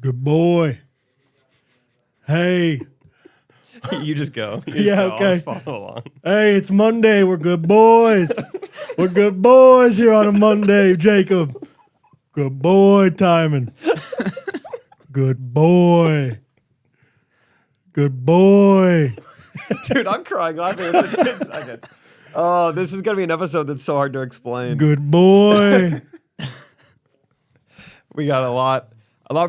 Good boy. Hey. You just go. Okay. I'll just follow along. Hey, it's Monday. We're good boys. We're good boys here on a Monday, Jacob. Good boy, Timon. Good boy. Good boy. Dude, I'm crying laughing for 10 seconds. Oh, this is going to be an episode that's so hard to explain. Good boy. We got a lot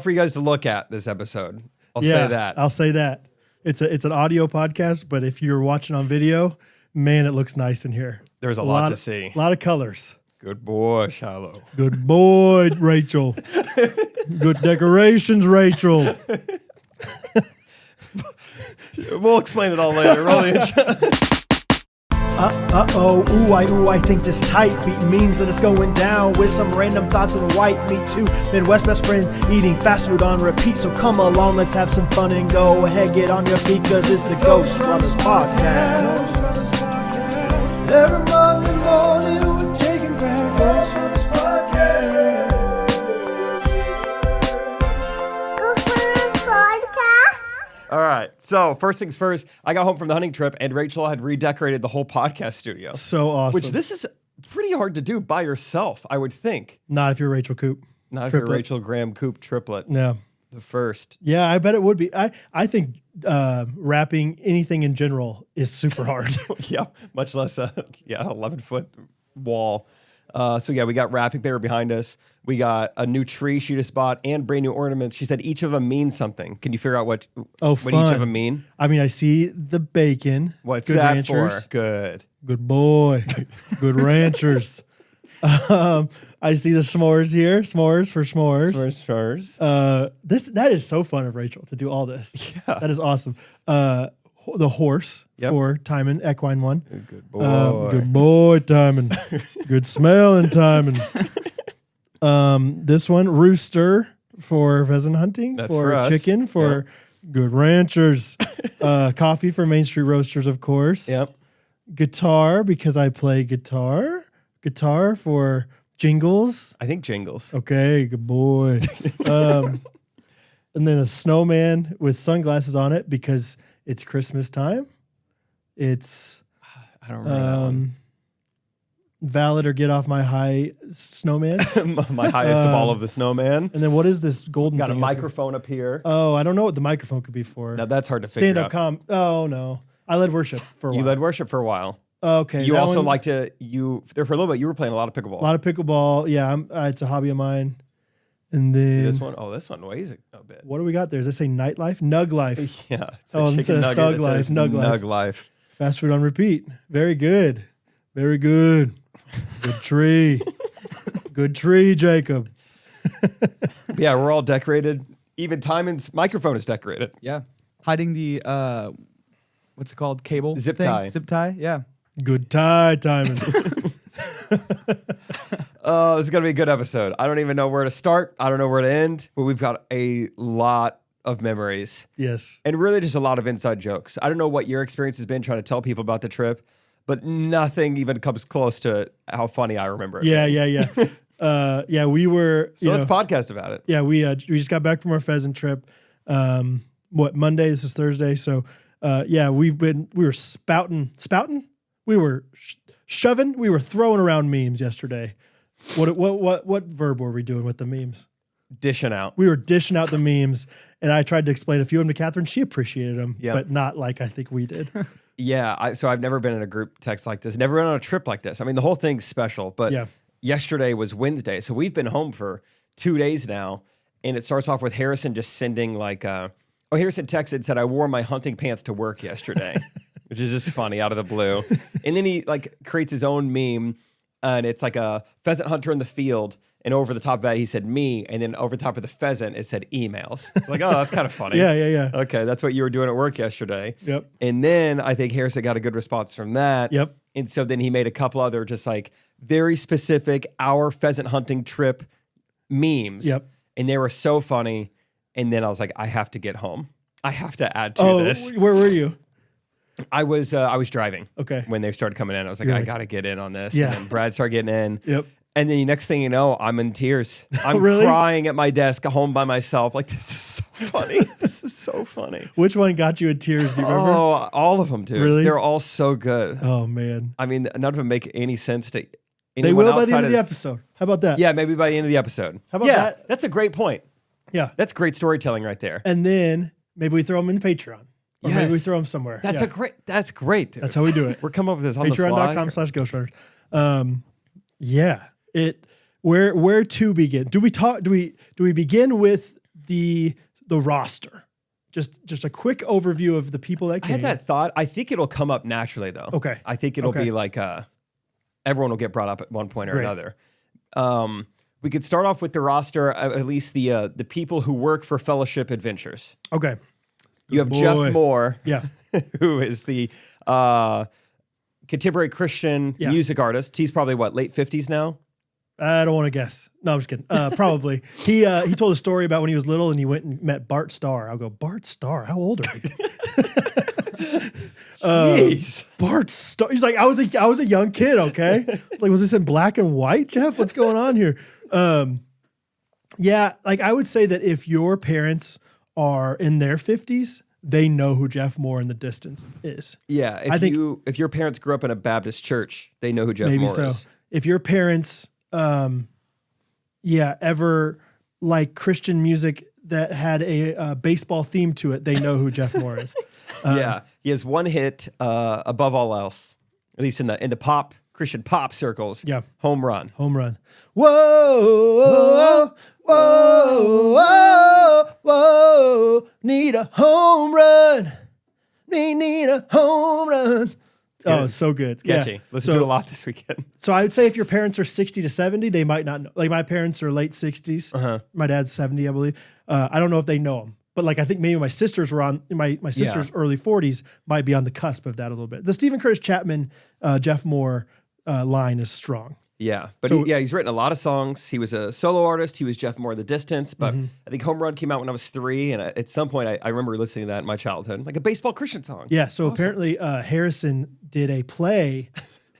for you guys to look at this episode. I'll say that. I'll say that. It's an audio podcast, but if you're watching on video, man, it looks nice in here. There's a lot to see. A lot of colors. Good boy, Shiloh. Good boy, Rachel. Good decorations, Rachel. We'll explain it all later. Roll the intro. Ooh, I think this tight beat means that it's going down with some random thoughts and white meat too. Midwest best friends eating fast food on repeat. So come along, let's have some fun and go ahead, get on your feet, cause it's the Ghostrunners podcast. Every Monday morning we're taking back Ghostrunners podcast. All right. So first things first, I got home from the hunting trip and Rachel had redecorated the whole podcast studio. So awesome. Which this is pretty hard to do by yourself, I would think. Not if you're Rachel Coop. Not if you're Rachel Graham Coop triplet. Yeah. The first. Yeah, I bet it would be. I think wrapping anything in general is super hard. Yeah, much less 11-foot wall. So yeah, we got wrapping paper behind us. We got a new tree she just bought and brand new ornaments. She said each of them means something. Can you figure out what each of them mean? I mean, I see the bacon. What's Good that ranchers. for? Good. Good boy. Good ranchers. I see the s'mores here. S'mores for s'mores. S'mores. That is so fun of Rachel to do all this. Yeah. That is awesome. The horse for Timon, equine one. Good boy. Good boy, Timon. Good smelling, Timon. This one, rooster for pheasant hunting. That's for for us. Chicken for good ranchers. Coffee for Main Street Roasters, of course. Yep. Guitar because I play guitar. Guitar for jingles. I think jingles. Okay, good boy. And then a snowman with sunglasses on it because it's Christmas time. It's I don't remember valid or get off my high snowman. my highest of all of the snowman. And then what is this golden Got a thing microphone up here. Oh, I don't know what the microphone could be for. Now that's hard to figure out. Stand-up Oh, no. I led worship for a while. You led worship for a while. Okay. You also like to, there for a little bit, you were playing a lot of pickleball. A lot of pickleball. Yeah, it's a hobby of mine. And then this one weighs a bit. What do we got there? Does it say nightlife? Nug life. Yeah. It's Oh, a chicken nugget. thug life. Nug life. Fast food on repeat. Very good. Very good. Good tree. Good tree, Jacob. Yeah, we're all decorated. Even Timon's microphone is decorated. Yeah. Hiding the, what's it called? Cable? Zip thing? tie. Zip tie, yeah. Good tie, Timon. Oh, this is going to be a good episode. I don't even know where to start. I don't know where to end, but we've got a lot of memories. Yes. And really just a lot of inside jokes. I don't know what your experience has been trying to tell people about the trip, but nothing even comes close to how funny I remember it. Yeah, we were. So let's podcast about it. Yeah, we just got back from our pheasant trip. Monday? This is Thursday. So, we were spouting. We were shoving. We were throwing around memes yesterday. What verb were we doing with the memes? Dishing out. We were dishing out the memes, and I tried to explain a few of them to Catherine. She appreciated them, Yep. but not like I think we did. Yeah, so I've never been in a group text like this. Never been on a trip like this. I mean, the whole thing's special, but yesterday was Wednesday, so we've been home for 2 days now, and it starts off with Harrison just sending Harrison texted and said, I wore my hunting pants to work yesterday, which is just funny out of the blue. And then he creates his own meme, and it's like a pheasant hunter in the field, and over the top of that, he said me, and then over the top of the pheasant, it said emails. Like, oh, that's kind of funny. Yeah. Okay, that's what you were doing at work yesterday. Yep. And then I think Harrison got a good response from that. Yep. And so then he made a couple other just very specific our pheasant hunting trip memes. Yep. And they were so funny. And then I was like, I have to get home. I have to add to this. Where were you? I was driving. Okay. When they started coming in, I was like, You're I like, got to get in on this. Yeah. And then Brad started getting in. Yep. And then the next thing you know, I'm in tears. I'm Really? crying at my desk, home by myself. Like, this is so funny. This is so funny. Which one got you in tears? Do you remember? Oh, all of them, dude. Really? They're all so good. Oh man. I mean, none of them make any sense to anyone They will by the outside end of the episode. How about that? Yeah, maybe by the end of the episode. How about yeah, that? That's a great point. Yeah. That's great storytelling right there. And then maybe we throw them in Patreon. Or maybe we Yes. throw them somewhere. That's Yeah. That's great. Dude. That's how we do it. We're coming up with this on the fly. Patreon.com/Ghostrunners. Yeah. Where to begin? Do we begin with the roster? Just a quick overview of the people that I came. had that thought. I think it'll come up naturally though. Okay. I think it'll Okay. be like everyone will get brought up at one point or Great. another. We could start off with the roster, at least the people who work for Fellowship Adventures. Okay. You have boy. Jeff Moore, Yeah. who is the contemporary Christian Yeah. music artist. He's probably what, late 50s now? I don't want to guess. No, I'm just kidding. Probably. He told a story about when he was little and he went and met Bart Starr. I'll go, Bart Starr? How old are you? Jeez. Bart Starr. He's like, I was a young kid, okay? Like, was this in black and white, Jeff? What's going on here? Yeah, like I would say that if your parents are in their 50s, they know who Jeff Moore in the distance is. Yeah, I think- if your parents grew up in a Baptist church, they know who Jeff Maybe Moore so. is. If your parents, ever like Christian music that had a baseball theme to it, they know who Jeff Moore is. Yeah, he has one hit above all else, at least in the pop Christian pop circles. Yeah. Home Run. Home run. Whoa, whoa, whoa, whoa. Need a home run. Need a home run. Oh, it's so good. It's catchy. Listen to it a lot this weekend. So I would say if your parents are 60 to 70, they might not know. Like my parents are late 60s. My dad's 70, I believe. I don't know if they know him. But like I think maybe my sisters were on my sister's early 40s might be on the cusp of that a little bit. The Stephen Curtis Chapman, Jeff Moore line is strong. Yeah, but So- he's written a lot of songs. He was a solo artist. He was Jeff Moore the Distance. But I think Home Run came out when I was 3, and at some point I remember listening to that in my childhood, like a baseball Christian song. Yeah, so apparently Harrison did a play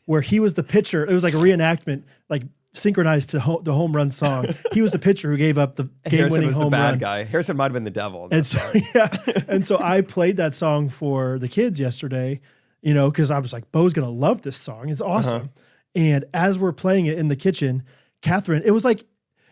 where he was the pitcher. It was like a reenactment, like synchronized to the home run song. He was the pitcher who gave up the Harrison game-winning was home the bad run. guy. Harrison might have been the devil. And so and so I played that song for the kids yesterday, because I was like, Bo's gonna love this song. It's awesome. And as we're playing it in the kitchen, Catherine, it was like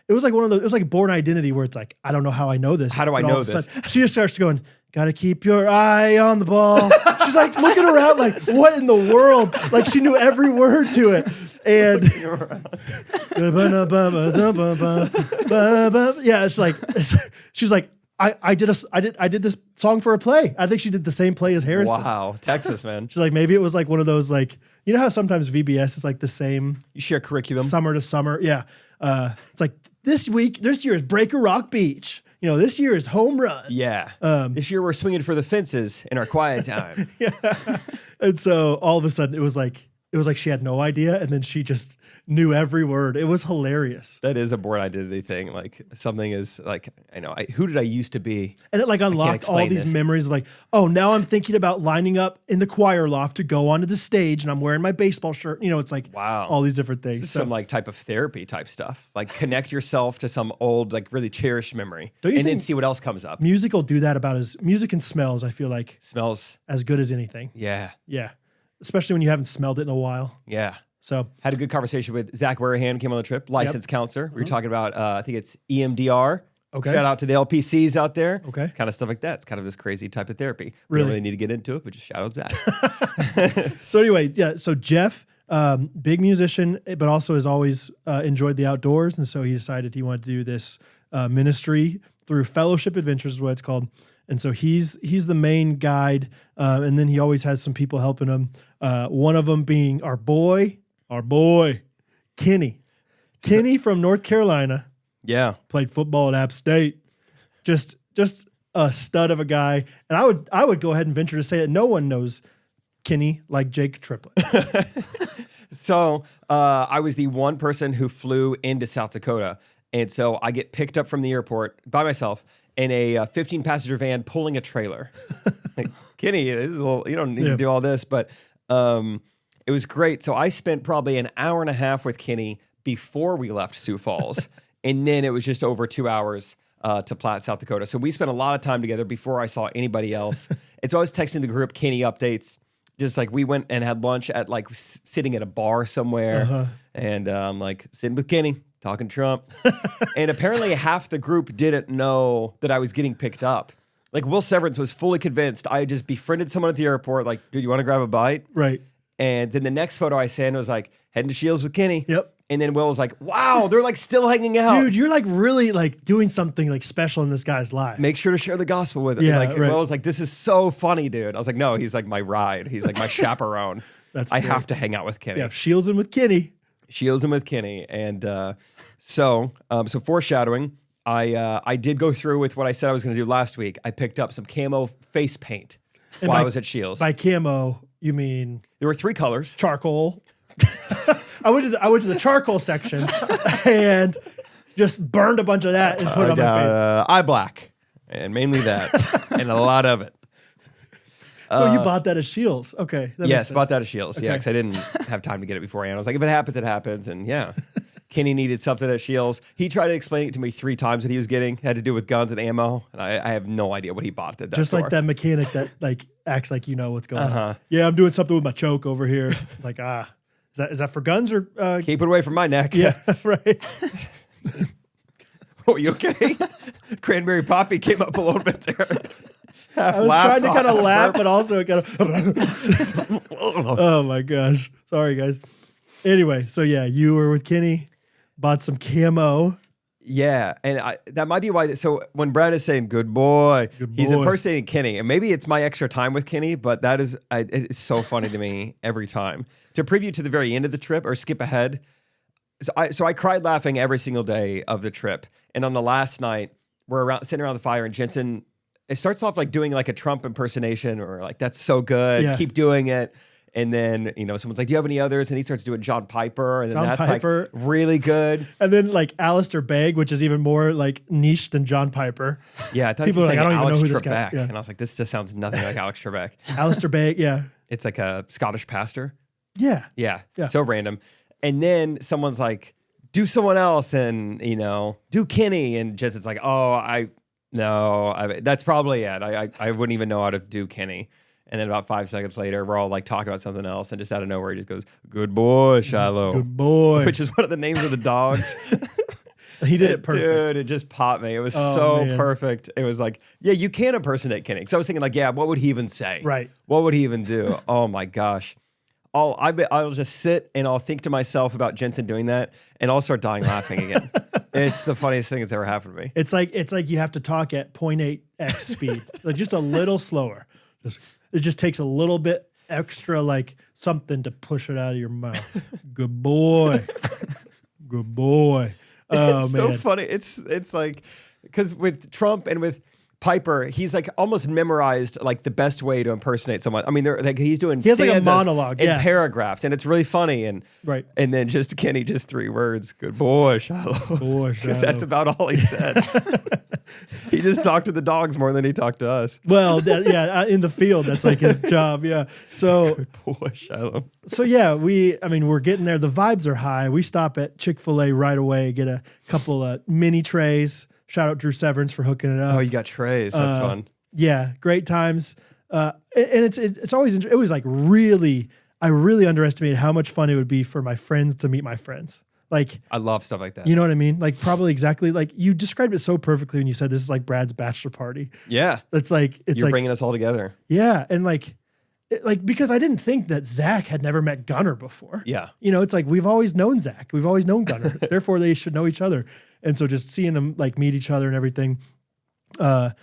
one of those, it was like Born Identity where it's like, I don't know how I know this. How do I But all know of a this? sudden, she just starts going, gotta keep your eye on the ball. She's like looking around like, what in the world? Like she knew every word to it. And yeah, she's like, I did this song for a play. I think she did the same play as Harrison. Wow, Texas, man. She's like, maybe it was like one of those, like, you know how sometimes VBS is like the same You share curriculum. summer to summer? Yeah. It's like this year is Breaker Rock Beach. This year is Home Run. Yeah. This year we're swinging for the fences in our quiet time. And so all of a sudden it was like she had no idea. And then she just knew every word. It was hilarious. That is a Born Identity thing. Like something is like, I know, who did I used to be? And it like unlocked all explain these this. memories of like, oh, now I'm thinking about lining up in the choir loft to go onto the stage and I'm wearing my baseball shirt. It's like, Wow. all these different things. So Some like type of therapy type stuff. Like connect yourself to some old, like really cherished memory. Don't you And then think- see what else comes up. music will do that about music and smells, I feel like, Smells. as good as anything. Yeah. Yeah. Especially when you haven't smelled it in a while. Yeah. So Had a good conversation with Zach Warahan, came on the trip, licensed counselor. We were talking about, I think it's EMDR. Okay. Shout out to the LPCs out there. Okay. It's kind of stuff like that. It's kind of this crazy type of therapy. We Really? don't really need to get into it, but just shout out to Zach. So anyway, yeah. So Jeff, big musician, but also has always enjoyed the outdoors, and so he decided he wanted to do this ministry through Fellowship Adventures, is what it's called. And so he's the main guide, and then he always has some people helping him. One of them being our boy, Kenny. Kenny from North Carolina, Yeah. played football at App State. Just a stud of a guy. And I would go ahead and venture to say that no one knows Kenny like Jake Triplett. So I was the one person who flew into South Dakota. And so I get picked up from the airport by myself in a 15-passenger van pulling a trailer. Like, Kenny, this is a little, you don't need to do all this, but it was great. So I spent probably an hour and a half with Kenny before we left Sioux Falls. And then it was just over 2 hours to Platte, South Dakota. So we spent a lot of time together before I saw anybody else. And so I was texting the group Kenny updates. Just like we went and had lunch at like sitting at a bar somewhere. And I'm like sitting with Kenny, talking Trump. And apparently half the group didn't know that I was getting picked up. Like Will Severance was fully convinced. I just befriended someone at the airport. Like, dude, you want to grab a bite? Right. And then the next photo I sent was like, heading to Shields with Kenny. Yep. And then Will was like, wow, they're like still hanging out. Dude, you're like really like doing something like special in this guy's life. Make sure to share the gospel with him. Yeah, Like, right. Will was like, this is so funny, dude. I was like, no, he's like my ride. He's like my chaperone. I great. have to hang out with Kenny. Yeah, shields him with Kenny. Shields him with Kenny. And so foreshadowing, I did go through with what I said I was going to do last week. I picked up some camo face paint while I was at Shields. By camo, you mean There were 3 colors. charcoal? I went to the charcoal section and just burned a bunch of that and put it on my face. Eye black, and mainly that, and a lot of it. So you bought that at Shields. Okay. That Yes, makes bought sense. that at Shields. Yeah, because I didn't have time to get it beforehand. I was like, if it happens, it happens. And yeah, Kenny needed something at Shields. He tried to explain it to me 3 times what he was getting. Had to do with guns and ammo. And I have no idea what he bought at that Just store. like that mechanic that like acts like you know what's going on. Yeah, I'm doing something with my choke over here. Like, is that for guns or Keep it away from my neck. yeah, right. Oh, you okay? Cranberry Poppy came up a little bit there. I was trying to kind of laugh, but also kind of oh my gosh. Sorry guys. Anyway, so yeah, you were with Kenny, bought some camo. Yeah, and that might be why. So when Brad is saying "good boy," he's impersonating Kenny, and maybe it's my extra time with Kenny, but that is it's so funny to me every time. To preview to the very end of the trip or skip ahead, so I cried laughing every single day of the trip, and on the last night we're sitting around the fire, and Jensen it starts off like doing like a Trump impersonation or like that's so good, keep doing it. And then, someone's like, do you have any others? And he starts doing John Piper. And then that's like really good. And then like Alistair Begg, which is even more like niche than John Piper. Yeah. I thought people were like, I don't even know who this Trebek. guy is. Yeah. And I was like, this just sounds nothing like Alex Trebek. Alistair Begg, yeah. It's like a Scottish pastor. Yeah. Yeah. So random. And then someone's like, do someone else and, do Kenny. And Jensen's like, that's probably it. I wouldn't even know how to do Kenny. And then about 5 seconds later, we're all like talking about something else, and just out of nowhere, he just goes, "Good boy, Shiloh." Good boy. Which is one of the names of the dogs. He did it perfect. Dude, it just popped me. It was so perfect. It was like, yeah, you can impersonate Kenny. Because I was thinking like, yeah, what would he even say? Right. What would he even do? Oh my gosh. I'll just sit and I'll think to myself about Jensen doing that, and I'll start dying laughing again. It's the funniest thing that's ever happened to me. It's like you have to talk at 0.8x speed, like just a little slower. It just takes a little bit extra, like something to push it out of your mouth. Good boy. Good boy. Oh, it's man. so funny. It's like, because with Trump and with Piper, he's like almost memorized like the best way to impersonate someone. I mean, he's doing he has like a monologue and paragraphs, and it's really funny. And right, and then just Kenny, just 3 words, "Good boy, Shiloh." Because that's about all he said. He just talked to the dogs more than he talked to us. Well, in the field, that's like his job. Yeah. So good boy, Shiloh. So yeah, we're getting there. The vibes are high. We stop at Chick-fil-A right away, get a couple of mini trays. Shout out Drew Severance for hooking it up. Oh, you got trays. That's fun. Yeah, great times. And it's always it was like I really underestimated how much fun it would be for my friends to meet my friends. Like I love stuff like that. You know what I mean? Like probably exactly like you described it so perfectly when you said this is like Brad's bachelor party. Yeah, you're bringing us all together. Yeah, and like because I didn't think that Zach had never met Gunner before. Yeah, it's like we've always known Zach, we've always known Gunner, therefore they should know each other. And so just seeing them like meet each other and everything. But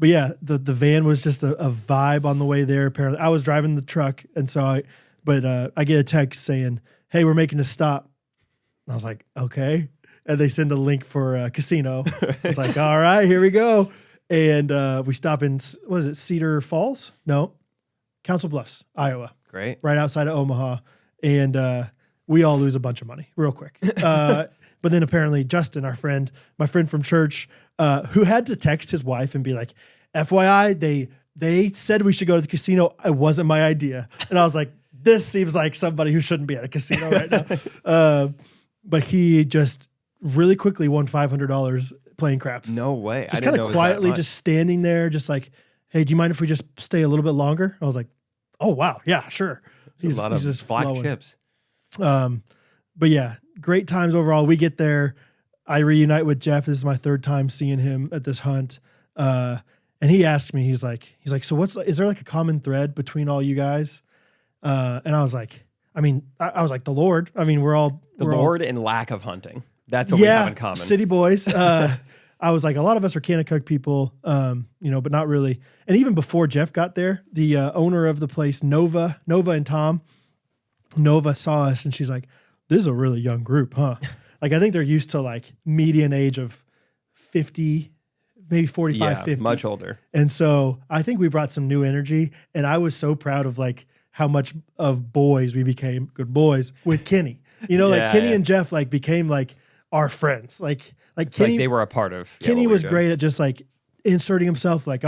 yeah, the van was just a vibe on the way there. Apparently, I was driving the truck, and so I get a text saying, "Hey, we're making a stop." And I was like, "Okay," and they send a link for a casino. It's like, "All right, here we go." And we stop in Cedar Falls? No, Council Bluffs, Iowa. Great, right outside of Omaha, and we all lose a bunch of money real quick. But then apparently Justin, my friend from church, who had to text his wife and be like, FYI, they said we should go to the casino. It wasn't my idea. And I was like, this seems like somebody who shouldn't be at a casino right now. but he just really quickly won $500 playing craps. No way. Just kind of quietly just standing there, just like, hey, do you mind if we just stay a little bit longer? I was like, oh, wow. Yeah, sure. He's a lot of just black flowing. chips. But yeah, great times overall. We get there. I reunite with Jeff. This is my third time seeing him at this hunt. And he asked me, he's like, so is there like a common thread between all you guys? And I was like, I was like, the Lord. I mean, we're all and lack of hunting. That's what we have in common. City boys. I was like, a lot of us are Kanakuk people, but not really. And even before Jeff got there, the owner of the place, Nova and Tom, Nova saw us and she's like, this is a really young group, huh? Like, I think they're used to like median age of 50, maybe 45, 50. Much older. And so I think we brought some new energy, and I was so proud of like how much of boys we became, good boys, with Kenny. Like Kenny and Jeff like became like our friends. Like Kenny, they were a part of. Kenny was great at just like inserting himself. Like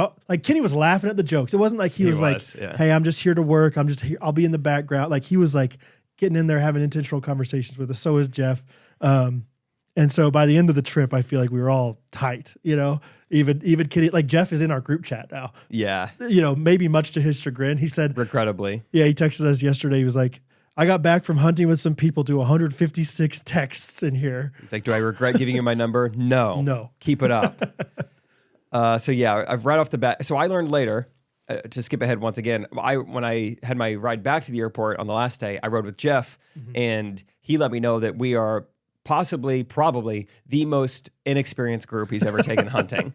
Kenny was laughing at the jokes. It wasn't like he was like, hey, I'm just here to work. I'm just here. I'll be in the background. Like he was like getting in there, having intentional conversations with us. So is Jeff. And so by the end of the trip, I feel like we were all tight, even Kenny, like Jeff is in our group chat now. Yeah. Maybe much to his chagrin. He said, regrettably. Yeah. He texted us yesterday. He was like, I got back from hunting with some people to 156 texts in here. He's like, do I regret giving you my number? No. Keep it up. So yeah, I've right off the bat. So I learned later, to skip ahead once again, when I had my ride back to the airport on the last day, I rode with Jeff, and he let me know that we are probably the most inexperienced group he's ever taken hunting.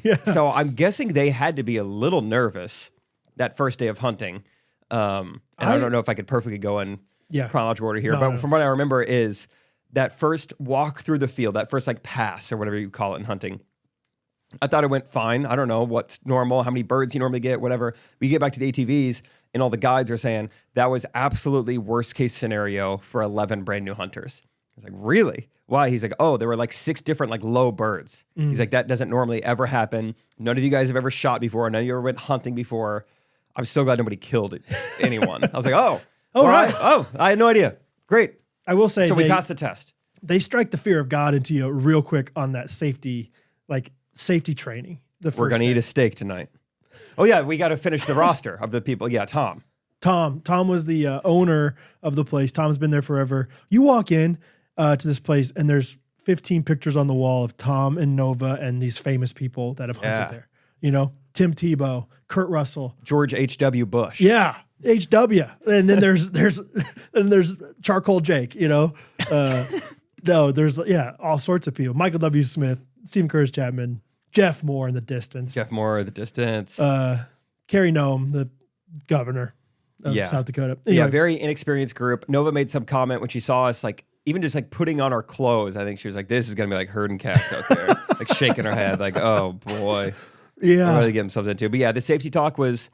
Yeah. So I'm guessing they had to be a little nervous that first day of hunting. And I don't know if I could perfectly go in chronological order here, but from what I remember is that first walk through the field, that first like pass or whatever you call it in hunting. I thought it went fine. I don't know what's normal, how many birds you normally get, whatever. We get back to the ATVs and all the guides are saying that was absolutely worst case scenario for 11 brand new hunters. I was like, really? Why? He's like, oh, there were like 6 different like low birds. He's like, that doesn't normally ever happen. None of you guys have ever shot before. None of you ever went hunting before. I'm so glad nobody killed anyone. I was like, right. I had no idea. Great. I will say, so we passed the test. They strike the fear of God into you real quick on that safety training. We're going to eat a steak tonight. Oh yeah, we got to finish the roster of the people. Yeah, Tom was the owner of the place. Tom's been there forever. You walk in to this place and there's 15 pictures on the wall of Tom and Nova and these famous people that have hunted there. Tim Tebow, Kurt Russell, George H.W. Bush. Yeah, H.W. And then there's Charcoal Jake. There's all sorts of people. Michael W. Smith, Stephen Curtis Chapman, Jeff Moore in the distance. Carrie Nome, the governor of South Dakota. Anyway. Yeah, very inexperienced group. Nova made some comment when she saw us, like, even just like putting on our clothes. I think she was like, this is going to be like herding cats out there. Like shaking her head like, oh boy. Yeah. They're really getting themselves into. But yeah, the safety talk was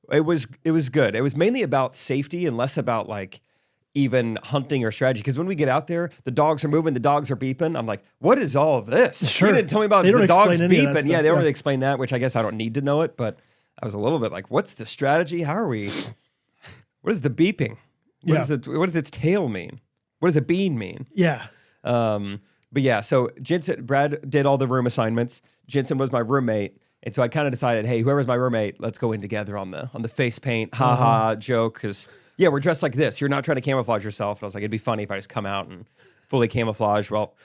good. It was mainly about safety and less about like even hunting or strategy. Because when we get out there, the dogs are moving, the dogs are beeping. I'm like, what is all of this? Sure. You didn't tell me about the dogs beeping. Yeah, they don't Yeah. really explain that, which I guess I don't need to know it. But I was a little bit like, what's the strategy? How are we? What is the beeping? What does its tail mean? What does a bean mean? Yeah. But yeah, so Brad did all the room assignments. Jensen was my roommate. And so I kind of decided, hey, whoever's my roommate, let's go in together on the face paint, joke. Because, yeah, we're dressed like this. You're not trying to camouflage yourself. And I was like, it'd be funny if I just come out and fully camouflage. Well,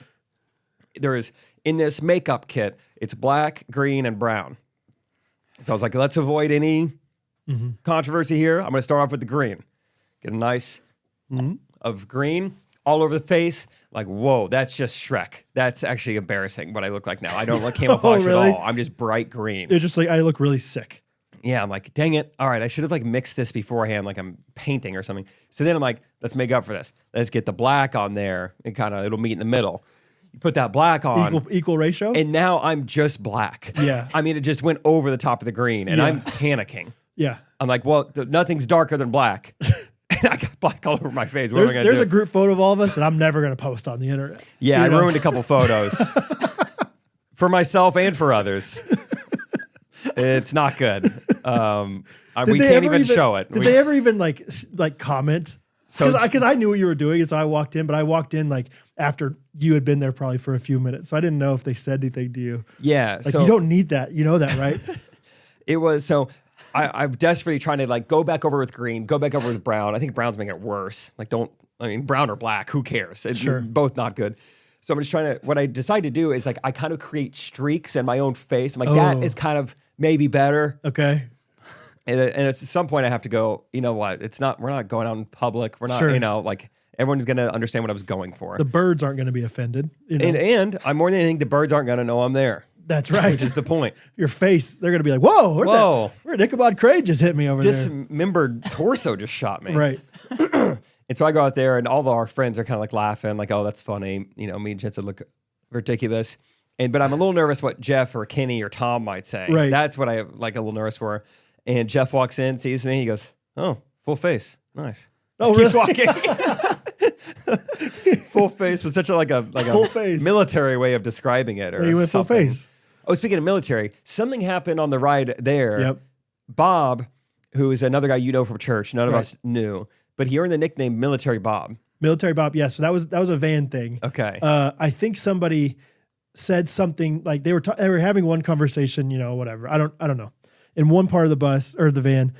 there is, in this makeup kit, it's black, green, and brown. So I was like, let's avoid any controversy here. I'm going to start off with the green. Get a nice of green all over the face. Like, whoa, that's just Shrek. That's actually embarrassing what I look like now. I don't look camouflage really? at all. I'm just bright green. It's just like, I look really sick. Yeah, I'm like, dang it. All right, I should have like mixed this beforehand, like I'm painting or something. So then I'm like, let's make up for this. Let's get the black on there and it'll meet in the middle. You put that black on. Equal ratio? And now I'm just black. Yeah. I mean, it just went over the top of the green and I'm panicking. Yeah. I'm like, well, nothing's darker than black. And I got black all over my face. What am I going to do? There's a group photo of all of us that I'm never going to post on the internet. Yeah, I ruined a couple photos for myself and for others. It's not good. We can't even show it. Did they ever even like comment? Because I knew what you were doing, and so I walked in. But I walked in like after you had been there probably for a few minutes. So I didn't know if they said anything to you. Yeah. Like, you don't need that. You know that, right? It was, so I'm desperately trying to like go back over with green, go back over with brown. I think brown's making it worse. Like, brown or black, who cares? It's both not good. So I'm just trying to, what I decide to do is like, I kind of create streaks in my own face. I'm like, that is kind of maybe better. Okay. And at some point I have to go, you know what? We're not going out in public. We're not, you know, like everyone's going to understand what I was going for. The birds aren't going to be offended. You know? And I'm more than anything, the birds aren't going to know I'm there. That's right. Which is the point. Your face, they're going to be like, whoa, where'd Ichabod Crane just hit me over there? Dismembered torso just shot me. Right. And so I go out there and all of our friends are kind of like laughing, like, oh, that's funny. You know, me and Jensen look ridiculous. But I'm a little nervous what Jeff or Kenny or Tom might say. Right. That's what I like a little nervous for. And Jeff walks in, sees me, he goes, oh, full face. Nice. Oh, keeps really? walking. Full face was such a full face. Military way of describing it. Or you went full face. Oh, speaking of military, something happened on the ride there. Yep. Bob, who is another guy you know from church, none of us knew, but he earned the nickname Military Bob. Military Bob, yeah. So that was a van thing. Okay. I think somebody said something like they were having one conversation, you know, whatever. I don't know. In one part of the bus or the van,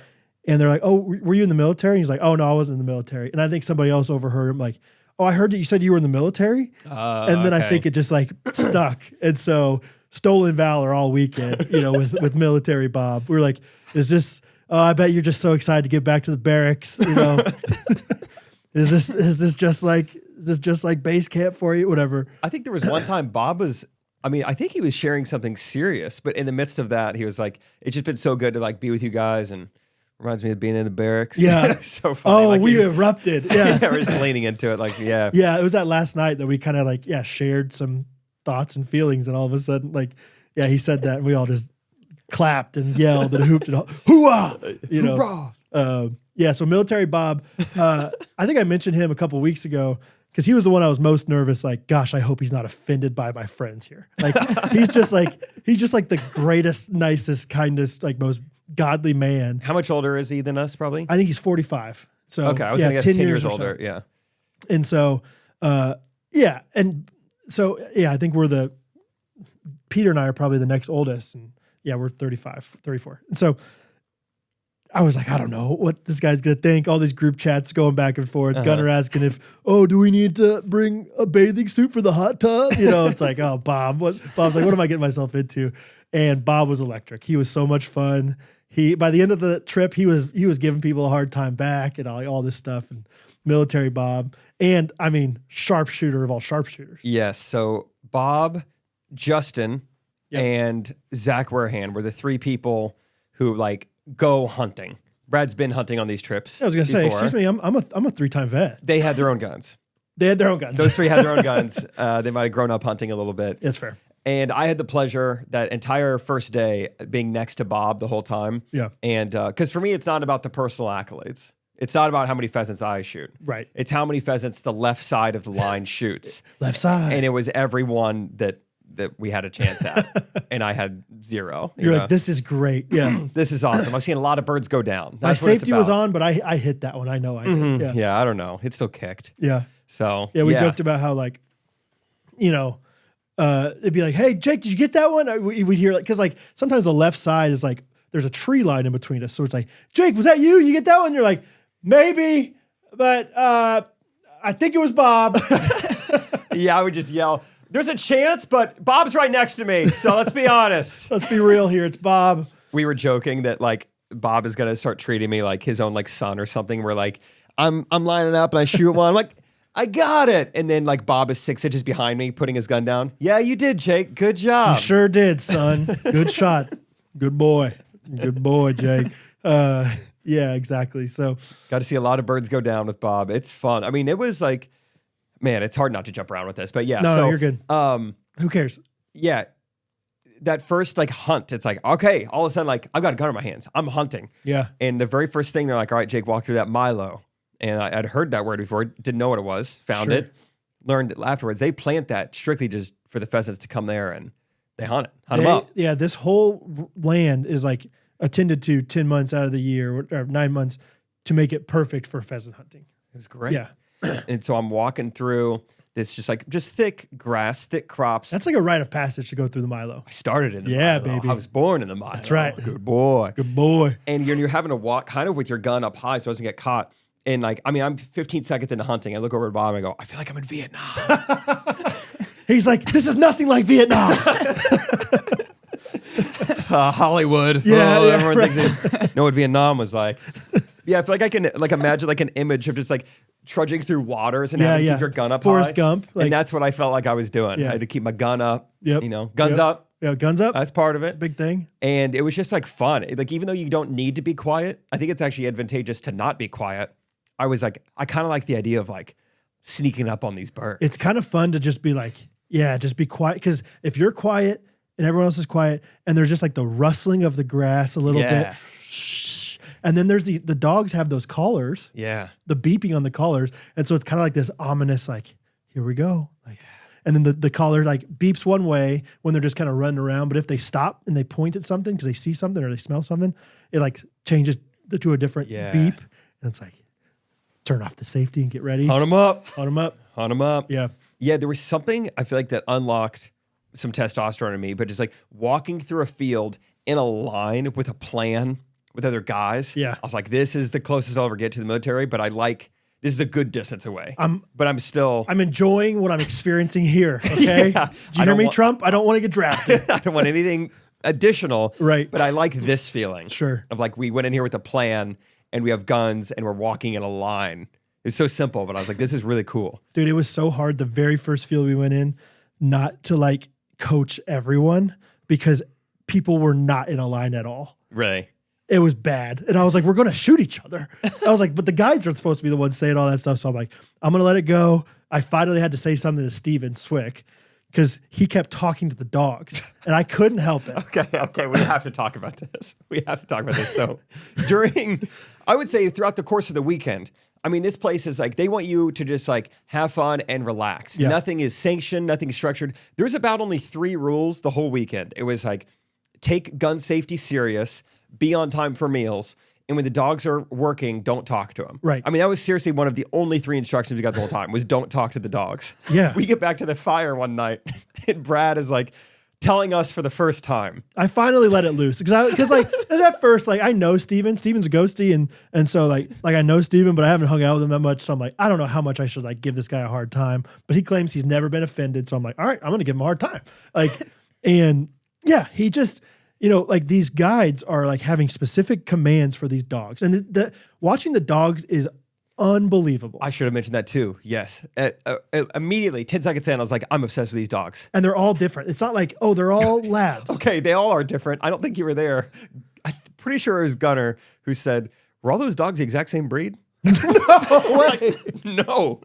and they're like, "Oh, were you in the military?" And he's like, "Oh no, I wasn't in the military." And I think somebody else overheard him like, "Oh, I heard that you said you were in the military." And then I think it just like stuck. And so stolen valor all weekend, you know, with Military Bob. We were like, "Is this? Oh, I bet you're just so excited to get back to the barracks." You know, is this just like base camp for you? Whatever. I think there was one time Bob was. I think he was sharing something serious, but in the midst of that, he was like, "It's just been so good to like be with you guys," and reminds me of being in the barracks. Yeah, so funny. Oh, like we erupted. Yeah. Yeah, we're just leaning into it. Like, yeah, yeah. It was that last night that we kind of like shared some thoughts and feelings, and all of a sudden, like, he said that, and we all just clapped and yelled and hooped and all, hoo-ah! You know. Hoorah! So Military Bob, I think I mentioned him a couple weeks ago. Because he was the one I was most nervous. Like, gosh, I hope he's not offended by my friends here. Like, he's just like the greatest, nicest, kindest, like most godly man. How much older is he than us? Probably. I think he's 45. So okay, I was gonna guess 10 years older. So. Yeah. And so, I think Peter and I are probably the next oldest, and we're 35, 34. And so I was like, I don't know what this guy's going to think. All these group chats going back and forth. Gunner asking do we need to bring a bathing suit for the hot tub? You know, it's like, oh, Bob. Bob's like, what am I getting myself into? And Bob was electric. He was so much fun. By the end of the trip, he was giving people a hard time back and all this stuff. And Military Bob. And, sharpshooter of all sharpshooters. Yes. So Bob, Justin, and Zach Warehand were the three people who, like, go hunting. Brad's been hunting on these trips. I was going to say, excuse me, I'm a 3-time vet. They had their own guns. Those three had their own guns. They might have grown up hunting a little bit. That's fair. And I had the pleasure that entire first day being next to Bob the whole time. Yeah. And because for me, it's not about the personal accolades. It's not about how many pheasants I shoot. Right. It's how many pheasants the left side of the line shoots. Left side. And it was every one that we had a chance at, and I had zero. You're like, this is great. Yeah. This is awesome. I've seen a lot of birds go down. My safety was on, but I hit that one. I know I did. Yeah, I don't know. It still kicked. Yeah. So, we joked about how, like, it'd be like, hey, Jake, did you get that one? We'd hear, like, because, like, sometimes the left side is, like, there's a tree line in between us. So it's like, Jake, was that you? You get that one? You're like, maybe, but I think it was Bob. Yeah, I would just yell, there's a chance, but Bob's right next to me. So let's be honest. Let's be real here. It's Bob. We were joking that, like, Bob is going to start treating me like his own, like, son or something. We're like, I'm lining up and I shoot one. I'm like, I got it. And then, like, Bob is 6 inches behind me, putting his gun down. Yeah, you did, Jake. Good job. You sure did, son. Good shot. Good boy. Good boy, Jake. Yeah, exactly. So got to see a lot of birds go down with Bob. It's fun. It was like, man, it's hard not to jump around with this, but yeah. No, you're good. Who cares? Yeah. That first, like, hunt, it's like, okay, all of a sudden, like, I've got a gun in my hands. I'm hunting. Yeah. And the very first thing, they're like, all right, Jake, walk through that Milo. And I'd heard that word before, didn't know what it was, found it, learned it afterwards. They plant that strictly just for the pheasants to come there and they hunt them up. Yeah, this whole land is, like, attended to 10 months out of the year or 9 months to make it perfect for pheasant hunting. It was great. Yeah. And so I'm walking through This just thick grass, thick crops. That's like a rite of passage to go through the Milo. I started in the Yeah, Milo. baby. I was born in the Milo. That's right. Good boy. Good boy. And you're having to walk kind of with your gun up high so it doesn't get caught. And like, I mean, I'm 15 seconds into hunting. I look over at Bob and I go, I feel like I'm in Vietnam. He's like, this is nothing like Vietnam. Hollywood. Yeah, everyone thinks they know what Vietnam was like. Yeah, I feel like I can like imagine like an image of just like trudging through waters and having to keep your gun up Forrest high. Gump. Like, and that's what I felt like I was doing. Yeah. I had to keep my gun up. Yep. You know, guns up. Yeah, guns up. That's part of it. It's a big thing. And it was just like fun. Like even though you don't need to be quiet, I think it's actually advantageous to not be quiet. I was like, I kind of like the idea of like sneaking up on these birds. It's kind of fun to just be like, yeah, just be quiet. Because if you're quiet and everyone else is quiet and there's just like the rustling of the grass a little bit. And then there's the dogs have those collars. Yeah. The beeping on the collars. And so it's kind of like this ominous, like, here we go. Like, and then the collar like beeps one way when they're just kind of running around. But if they stop and they point at something because they see something or they smell something, it like changes to a different beep. And it's like, turn off the safety and get ready. Hunt them up. Hunt them up. Hunt them up. Yeah. Yeah, there was something I feel like that unlocked some testosterone in me, but just like walking through a field in a line with a plan with other guys. Yeah. I was like, this is the closest I'll ever get to the military, but this is a good distance away. I'm enjoying what I'm experiencing here. Okay. Yeah, Do you hear me, Trump? I don't want to get drafted. I don't want anything additional. Right. But I like this feeling. Sure. Of like, we went in here with a plan and we have guns and we're walking in a line. It's so simple, but I was like, this is really cool. Dude, it was so hard the very first field we went in not to like coach everyone because people were not in a line at all. Really? It was bad. And I was like, we're going to shoot each other. I was like, but the guides are supposed to be the ones saying all that stuff. So I'm like, I'm going to let it go. I finally had to say something to Steven Swick because he kept talking to the dogs and I couldn't help it. Okay. We have to talk about this. So I would say throughout the course of the weekend, I mean, this place is like, they want you to just like have fun and relax. Yeah. Nothing is sanctioned, nothing is structured. There's about only 3 rules the whole weekend. It was like, take gun safety serious, be on time for meals, and when the dogs are working, don't talk to them. Right. I mean, that was seriously one of the only 3 instructions we got the whole time was don't talk to the dogs. Yeah. We get back to the fire one night, and Brad is like telling us for the first time. I finally let it loose because like at first, like I know Steven. Steven's a ghosty, and so like I know Steven, but I haven't hung out with him that much. So I'm like, I don't know how much I should like give this guy a hard time. But he claims he's never been offended. So I'm like, all right, I'm gonna give him a hard time. Like, and yeah, he just. You know, like these guides are like having specific commands for these dogs. And watching the dogs is unbelievable. I should have mentioned that too. Yes. Immediately, 10 seconds in, I was like, I'm obsessed with these dogs. And they're all different. It's not like, oh, they're all labs. Okay, they all are different. I don't think you were there. I'm pretty sure it was Gunner who said, were all those dogs the exact same breed? No way. Like, no.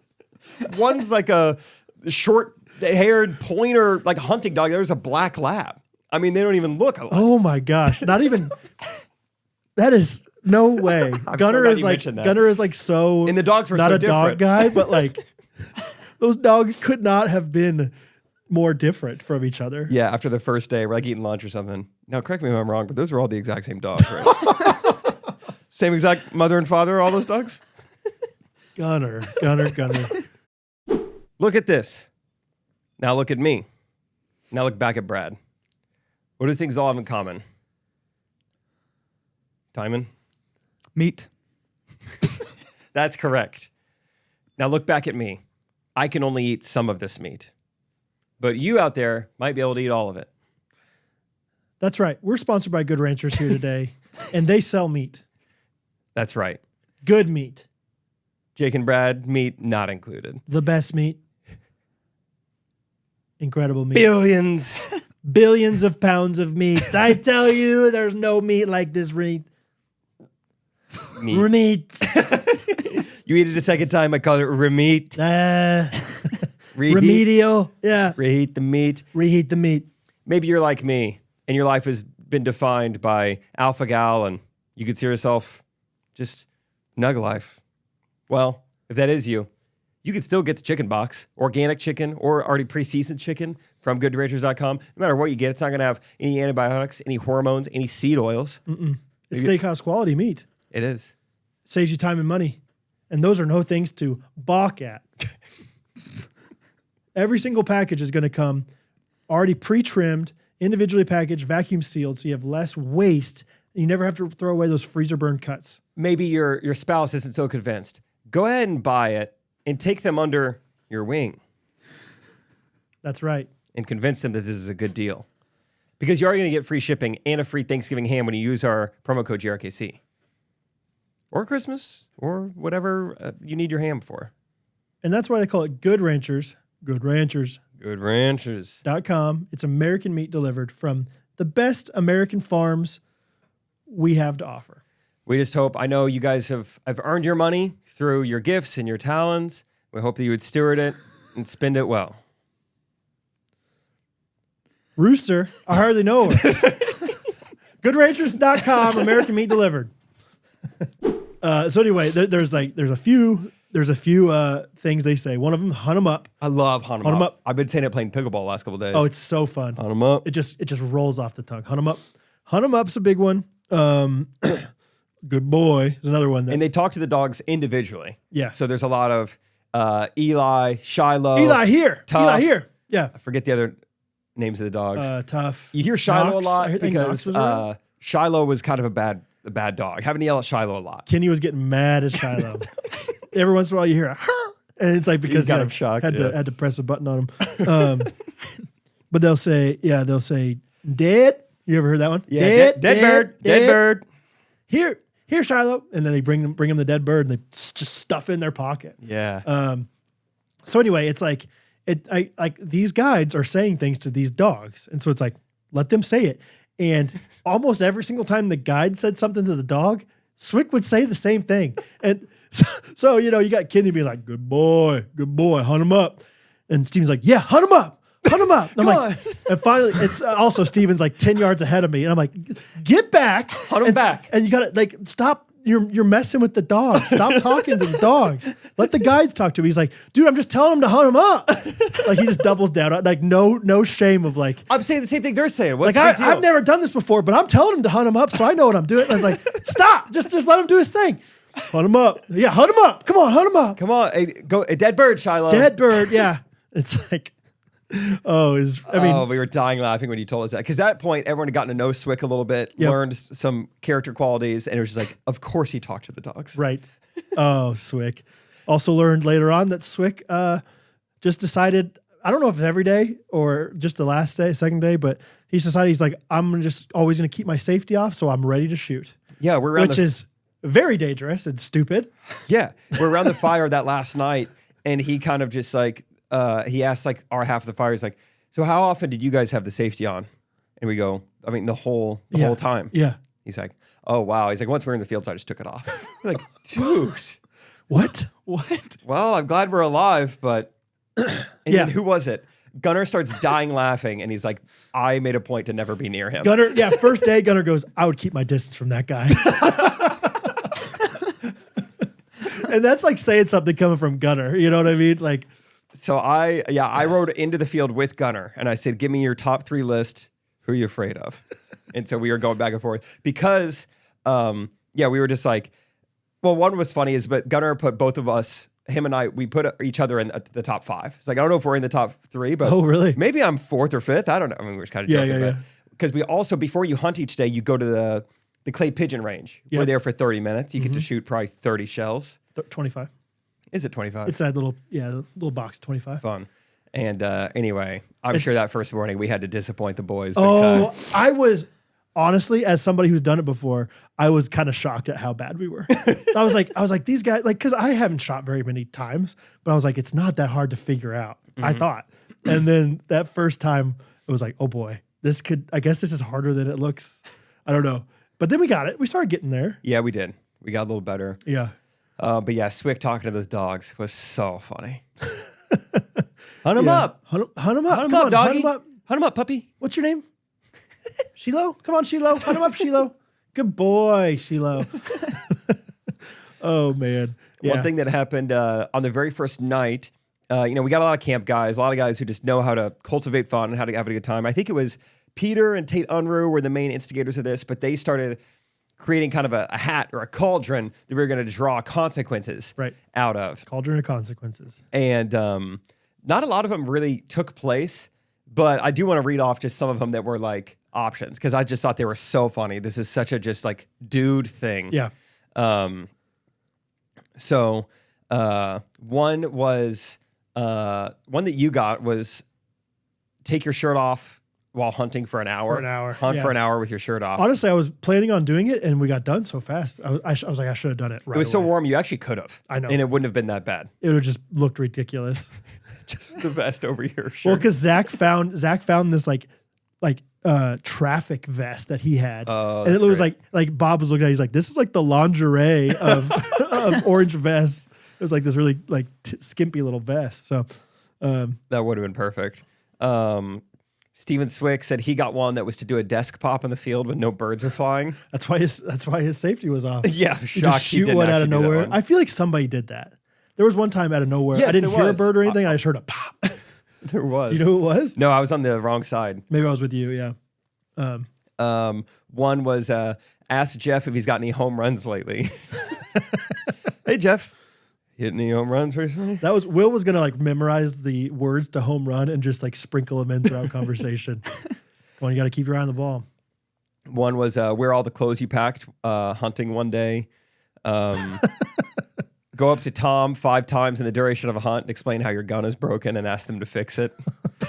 One's like a short-haired pointer, like hunting dog. There's a black lab. I mean, they don't even look alike. Oh my gosh. Not even that is no way. Gunner is like so and the dogs were not so a different. Dog guy, but like those dogs could not have been more different from each other. Yeah, after the first day, we're like eating lunch or something. Now, correct me if I'm wrong, but those were all the exact same dogs, right? Same exact mother and father, all those dogs? Gunner. Look at this. Now look at me. Now look back at Brad. What do these things all have in common? Timon? Meat. That's correct. Now look back at me. I can only eat some of this meat. But you out there might be able to eat all of it. That's right. We're sponsored by Good Ranchers here today, and they sell meat. That's right. Good meat. Jake and Brad, meat not included. The best meat. Incredible meat. Billions of pounds of meat. I tell you, there's no meat like this meat. Meat. You eat it a second time, I call it remeat. Remedial. Yeah. Reheat the meat. Reheat the meat. Maybe you're like me, and your life has been defined by alpha gal, and you could see yourself just nug life. Well, if that is you, you can still get the chicken box, organic chicken or already pre-seasoned chicken from goodranchers.com. No matter what you get, it's not going to have any antibiotics, any hormones, any seed oils. It's steakhouse quality meat. It is. It saves you time and money. And those are no things to balk at. Every single package is going to come already pre-trimmed, individually packaged, vacuum sealed, so you have less waste. You never have to throw away those freezer burn cuts. Maybe your spouse isn't so convinced. Go ahead and buy it and take them under your wing. That's right. And convince them that this is a good deal. Because you're going to get free shipping and a free Thanksgiving ham when you use our promo code GRKC. Or Christmas, or whatever you need your ham for. And that's why they call it Good Ranchers. Good Ranchers. Good Ranchers. .com. It's American meat delivered from the best American farms we have to offer. We just hope, I know you guys have earned your money through your gifts and your talents. We hope that you would steward it and spend it well. Rooster, I hardly know her. GoodRanchers.com, American meat delivered. So anyway, there's a few things they say. One of them, hunt them up. I love hunt 'em up. I've been saying it playing pickleball the last couple of days. Oh, it's so fun. Hunt 'em up. It just rolls off the tongue. Hunt 'em up. Hunt 'em up's a big one. Good boy is another one. And they talk to the dogs individually. Yeah. So there's a lot of Eli, Shiloh. Eli here. Tough. Eli here. Yeah. I forget the other names of the dogs. Tough. You hear Shiloh Knox. a lot I think Knox because was Shiloh was kind of a bad dog. Having to yell at Shiloh a lot. Kenny was getting mad at Shiloh. Every once in a while you hear a and it's like because he got he him shocked, had to press a button on him. But they'll say, dead. You ever heard that one? Yeah, dead bird. Here, Shiloh. And then they bring him the dead bird and they just stuff it in their pocket. Yeah. So anyway, it's like these guides are saying things to these dogs. And so it's like, let them say it. And almost every single time the guide said something to the dog, Swick would say the same thing. And so you got Kenny being like, good boy, hunt him up. And Steven's like, yeah, hunt him up. And I'm like, and finally, it's also Steven's like 10 yards ahead of me. And I'm like, get back. Hunt him back. And you got to stop. You're messing with the dogs. Stop talking to the dogs. Let the guides talk to him. He's like, dude, I'm just telling him to hunt him up. Like he just doubles down. Like no shame of like. I'm saying the same thing they're saying. What's like the big deal? I've never done this before, but I'm telling him to hunt him up, so I know what I'm doing. And I was like, stop. Just let him do his thing. Hunt him up. Yeah, hunt him up. Come on, hunt him up. Come on, go a dead bird, Shiloh. Dead bird. Yeah. It's like. We were dying laughing when you told us that. Because at that point, everyone had gotten to know Swick a little bit, learned some character qualities, and it was just like, of course he talked to the dogs. Right. Oh, Swick. Also learned later on that Swick just decided, I don't know if it's every day or just the last day, second day, but he's decided he's like, I'm just always going to keep my safety off, so I'm ready to shoot. Yeah, we're around which is very dangerous and stupid. Yeah, we're around the fire that last night, and he kind of just like, he asked like our half of the fire. He's like, so how often did you guys have the safety on? And we go, I mean, the whole time. Yeah. He's like, oh, wow. He's like, once we were in the field, so I just took it off. We're like, dude. What? Well, I'm glad we're alive, but. And then who was it? Gunnar starts dying laughing, and he's like, I made a point to never be near him. Gunnar, first day, Gunnar goes, I would keep my distance from that guy. And that's like saying something coming from Gunnar. You know what I mean? Like. So I rode into the field with Gunnar, and I said, give me your top 3 list. Who are you afraid of? And so we were going back and forth because, we were just like, well, one was funny but Gunnar put both of us, him and I, we put each other in the top 5. It's like, I don't know if we're in the top 3, but really? Maybe I'm 4th or 5th. I don't know. I mean, we're just kind of joking. Because we also, before you hunt each day, you go to the clay pigeon range. We're there for 30 minutes. You get to shoot probably 30 shells. 25. Is it 25? It's that little box, 25. Fun. And anyway, I'm sure that first morning we had to disappoint the boys. I was, honestly, as somebody who's done it before, I was kind of shocked at how bad we were. I was like, these guys, like, because I haven't shot very many times, but I was like, it's not that hard to figure out, I thought. And then that first time, it was like, oh boy, I guess this is harder than it looks. I don't know. But then we got it. We started getting there. Yeah, we did. We got a little better. Yeah. But yeah, Swick talking to those dogs was so funny. Hunt him up. Hunt him up. Hunt him Come up, on, doggy. Hunt him up. Hunt him up, puppy. What's your name? Shiloh? Come on, Shiloh. Hunt him up, Shiloh. Good boy, Shiloh. Oh, man. Yeah. One thing that happened on the very first night, we got a lot of camp guys, a lot of guys who just know how to cultivate fun and how to have a good time. I think it was Peter and Tate Unruh were the main instigators of this, but they started creating kind of a hat or a cauldron that we were going to draw consequences out of. Cauldron of consequences. And not a lot of them really took place, but I do want to read off just some of them that were like options because I just thought they were so funny. This is such a just like dude thing. Yeah. So one was one that you got was take your shirt off while hunting for an hour. Hunt for an hour with your shirt off. Honestly, I was planning on doing it, and we got done so fast. I was like, I should have done it right It was away. so warm, you actually could have. I know. And it wouldn't have been that bad. It would have just looked ridiculous. Just the vest over your shirt. Well, because Zach found this like traffic vest that he had. Oh, and it was great. like Bob was looking at it, he's like, this is like the lingerie of, of orange vests. It was like this really like skimpy little vest. So that would have been perfect. Steven Swick said he got one that was to do a desk pop in the field when no birds are flying. that's why his safety was off. Yeah, He just shoot one out of nowhere. I feel like somebody did that. There was one time out of nowhere. Yes, I didn't there hear was. a bird or anything. I just heard a pop. There was. Do you know who it was? No, I was on the wrong side. Maybe I was with you. Yeah. One was ask Jeff if he's got any home runs lately. Hey, Jeff, hit any home runs recently? That was Will was gonna like memorize the words to home run and just like sprinkle them in throughout conversation. Come on, you got to keep your eye on the ball. One was wear all the clothes you packed hunting one day. Go up to Tom 5 times in the duration of a hunt and explain how your gun is broken and ask them to fix it.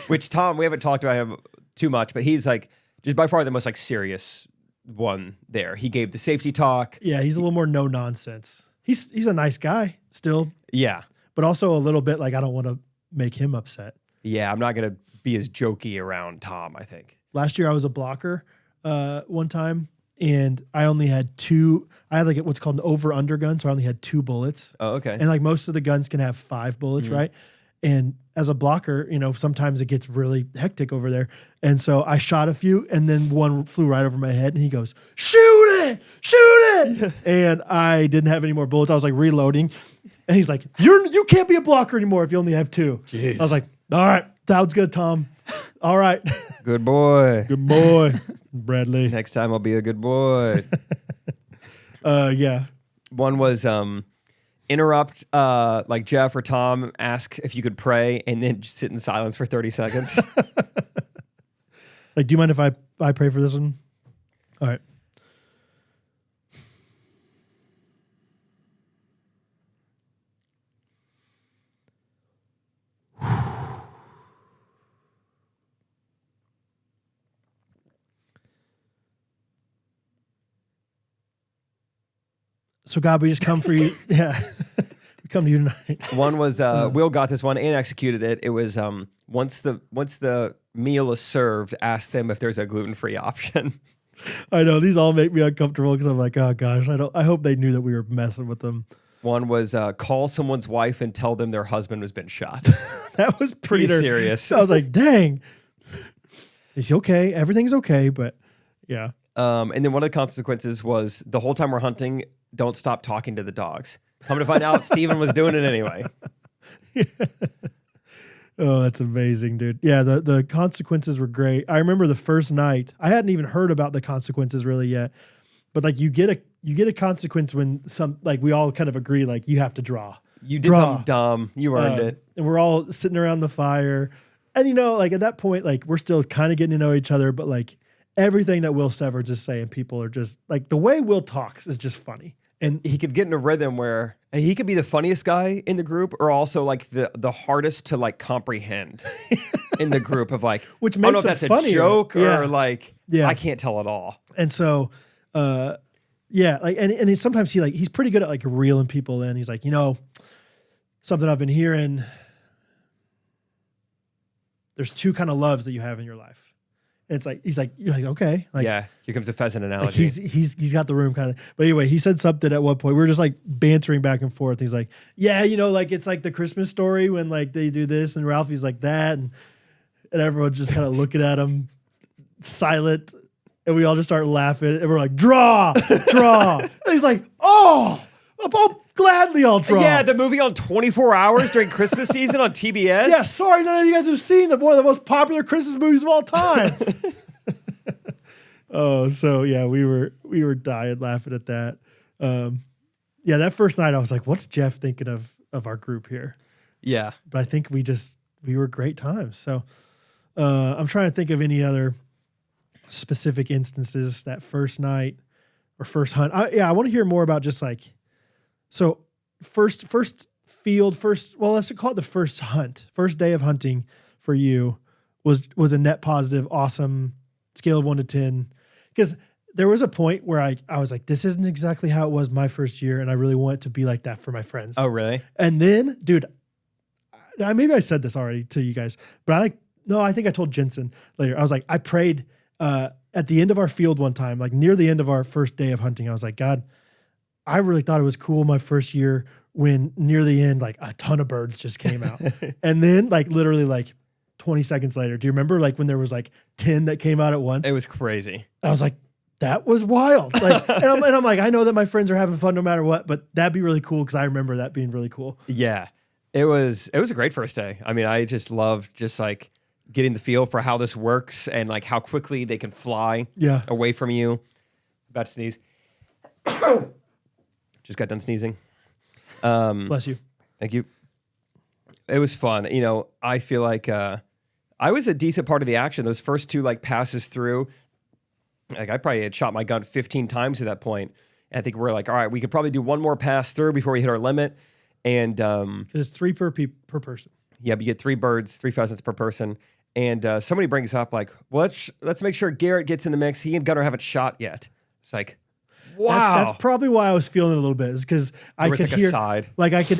Which Tom, we haven't talked about him too much, but he's like just by far the most like serious one there. He gave the safety talk. Yeah, he's a little more no nonsense. He's a nice guy still, Yeah. but also a little bit like I don't want to make him upset. Yeah, I'm not going to be as jokey around Tom, I think. Last year I was a blocker one time, and I only had two. I had like what's called an over-under gun, so I only had 2 bullets. Oh, okay. And like most of the guns can have 5 bullets, right? And as a blocker, you know, sometimes it gets really hectic over there. And so I shot a few, and then one flew right over my head, and he goes, "Shoot it! Shoot it!" And I didn't have any more bullets. I was like reloading, and he's like, "You can't be a blocker anymore if you only have 2." Jeez. I was like, "All right, sounds good, Tom. All right, Good boy. good boy, Bradley." Next time I'll be a good boy. Yeah. One was interrupt like Jeff or Tom, ask if you could pray, and then just sit in silence for 30 seconds. Like, do you mind if I pray for this one? All right. So God, we just come for you. Yeah. We come to you tonight. One was Will got this one and executed it. It was once the meal is served, ask them if there's a gluten-free option. I know these all make me uncomfortable because I'm like, oh gosh, I hope they knew that we were messing with them. One was call someone's wife and tell them their husband has been shot. That was Pretty Peter. serious. I was like, dang. Is he okay? Everything's okay, but yeah. And then one of the consequences was the whole time we're hunting, don't stop talking to the dogs. Come to find out, Steven was doing it anyway. Oh, that's amazing, dude. Yeah, the consequences were great. I remember the first night, I hadn't even heard about the consequences really yet. But like you get a consequence when we all kind of agree, like you have to draw. You did something dumb. You earned it. And we're all sitting around the fire. And you know, like at that point, like we're still kind of getting to know each other, but like everything that Will Sever's is saying, people are just like the way Will talks is just funny. And he could get in a rhythm where he could be the funniest guy in the group or also like the hardest to like comprehend in the group of like, which I don't know makes if that's it a funnier. joke Yeah. or like, Yeah. I can't tell at all. And so, yeah, like, and sometimes he's pretty good at like reeling people in. He's like, you know, something I've been hearing, there's 2 kind of loves that you have in your life. And it's like, you're like, okay. Like, yeah. Here comes a pheasant like analogy. he's got the room kind of, but anyway, he said something at one point. We were just like bantering back and forth. He's like, yeah, you know, like it's like the Christmas Story when like they do this and Ralphie's like that. And everyone just kind of looking at him silent. And we all just start laughing. And we're like, draw. And he's like, oh, I'll gladly I'll draw. Yeah, the movie on 24 hours during Christmas season on TBS. Yeah, sorry, none of you guys have seen one of the most popular Christmas movies of all time. Oh, so yeah, we were dying laughing at that. Yeah, that first night I was like, what's Jeff thinking of our group here? Yeah. But I think we just we were great times. So I'm trying to think of any other specific instances that first night or first hunt. I want to hear more about just like, so first field, well, let's call it the first hunt, first day of hunting for you was a net positive, awesome scale of 1 to 10. Because there was a point where I was like, this isn't exactly how it was my first year. And I really want it to be like that for my friends. Oh, really? And then, dude, maybe I said this already to you guys, but I think I told Jensen later. I was like, I prayed at the end of our field one time, like near the end of our first day of hunting. I was like, God, I really thought it was cool my first year when near the end, like a ton of birds just came out. And then like literally like 20 seconds later, do you remember like when there was like 10 that came out at once? It was crazy. I was like, that was wild. Like, and I'm like, I know that my friends are having fun no matter what, but that'd be really cool because I remember that being really cool. Yeah, it was a great first day. I mean, I just loved just like getting the feel for how this works and like how quickly they can fly away from you. About to sneeze. Just got done sneezing. Bless you. Thank you. It was fun. You know, I feel like I was a decent part of the action. Those first two like passes through, like I probably had shot my gun 15 times at that point. And I think we're like, all right, we could probably do one more pass through before we hit our limit. And it's 3 per person. Yeah, but you get 3 birds, 3 pheasants per person. And somebody brings up like, well, let's make sure Garrett gets in the mix. He and Gunnar haven't shot yet. It's like, wow. That's probably why I was feeling it a little bit, is because I could hear,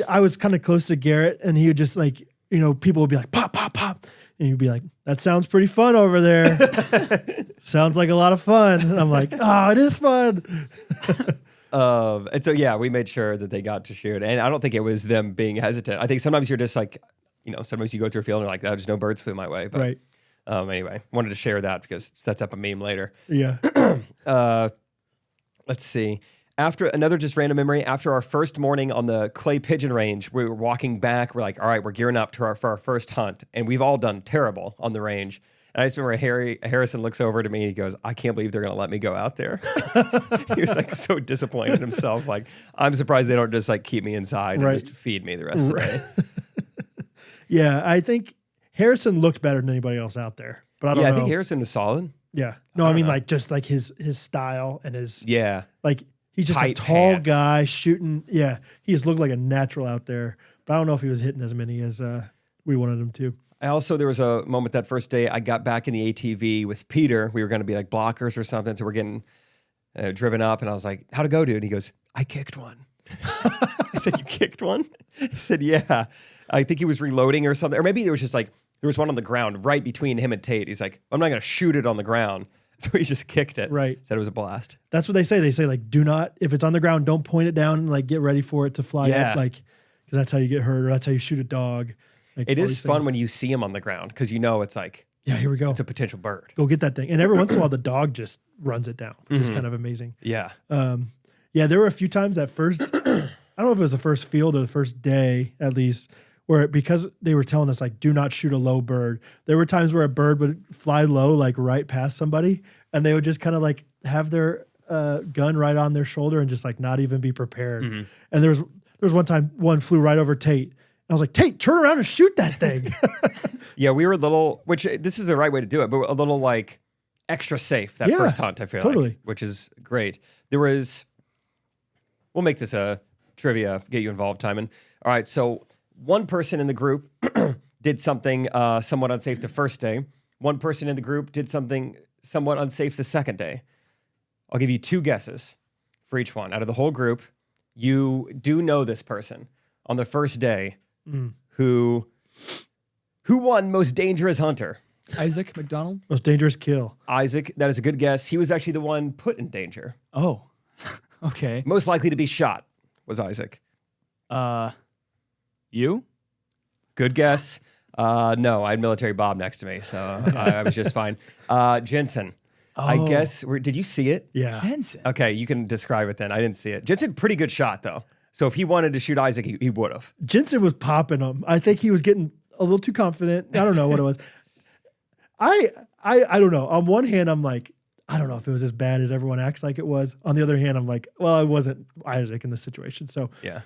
I was kind of close to Garrett, and he would just like, you know, people would be like, pop, pop, pop. And you'd be like, that sounds pretty fun over there. Sounds like a lot of fun. And I'm like, oh, it is fun. And so, yeah, we made sure that they got to shoot. And I don't think it was them being hesitant. I think sometimes you're just like, you know, sometimes you go through a field and you're like, oh, there's no birds flew my way. But right. Anyway, wanted to share that because it sets up a meme later. Yeah. Let's see. After another just random memory, after our first morning on the clay pigeon range, we were walking back. We're like, all right, we're gearing up for our first hunt. And we've all done terrible on the range. And I just remember Harrison looks over to me and he goes, I can't believe they're going to let me go out there. He was like so disappointed in himself. Like, I'm surprised they don't just like keep me inside and just feed me the rest of the day. Yeah, I think Harrison looked better than anybody else out there. But I don't know. I think Harrison was solid. Yeah. No, I mean like just like his style and his like he's just tight a tall pants. guy shooting. Yeah. He just looked like a natural out there. But I don't know if he was hitting as many as we wanted him to. There was a moment that first day I got back in the ATV with Peter. We were going to be like blockers or something. So we're getting driven up and I was like, how'd it go, dude? And he goes, I kicked one. I said, you kicked one? He said, yeah. I think he was reloading or something. Or maybe there was just like, there was one on the ground right between him and Tate. He's like, I'm not going to shoot it on the ground. So he just kicked it. Right. Said it was a blast. That's what they say. They say like, do not, if it's on the ground, don't point it down and like get ready for it to fly up. Like, because that's how you get hurt or that's how you shoot a dog. Like, it is fun when you see him on the ground because you know it's like, yeah, here we go. It's a potential bird. Go get that thing. And every once in a while, the dog just runs it down, which is kind of amazing. Yeah. Yeah, there were a few times that first, I don't know if it was the first field or the first day at least, where because they were telling us like, do not shoot a low bird. There were times where a bird would fly low, like right past somebody, and they would just kind of like have their gun right on their shoulder and just like not even be prepared. And there was one time one flew right over Tate. I was like, Tate, turn around and shoot that thing. Yeah, we were a little, which this is the right way to do it, but a little like extra safe that first hunt, I feel like, which is great. There was, we'll make this a trivia, get you involved, Timon. All right, so one person in the group did something somewhat unsafe the first day. One person in the group did something somewhat unsafe the second day. I'll give you 2 guesses for each one. Out of the whole group, you do know this person on the first day who won Most Dangerous Hunter. Isaac McDonald? Most dangerous kill. Isaac, that is a good guess. He was actually the one put in danger. Oh, okay. Most likely to be shot was Isaac. You? Good guess. No, I had Military Bob next to me, so I was just fine. Jensen. Oh. I guess, did you see it? Yeah. Jensen. Okay, you can describe it then. I didn't see it. Jensen, pretty good shot, though. So if he wanted to shoot Isaac, he would have. Jensen was popping him. I think he was getting a little too confident. I don't know what it was. I don't know. On one hand, I'm like, I don't know if it was as bad as everyone acts like it was. On the other hand, I'm like, well, I wasn't Isaac in this situation. So yeah.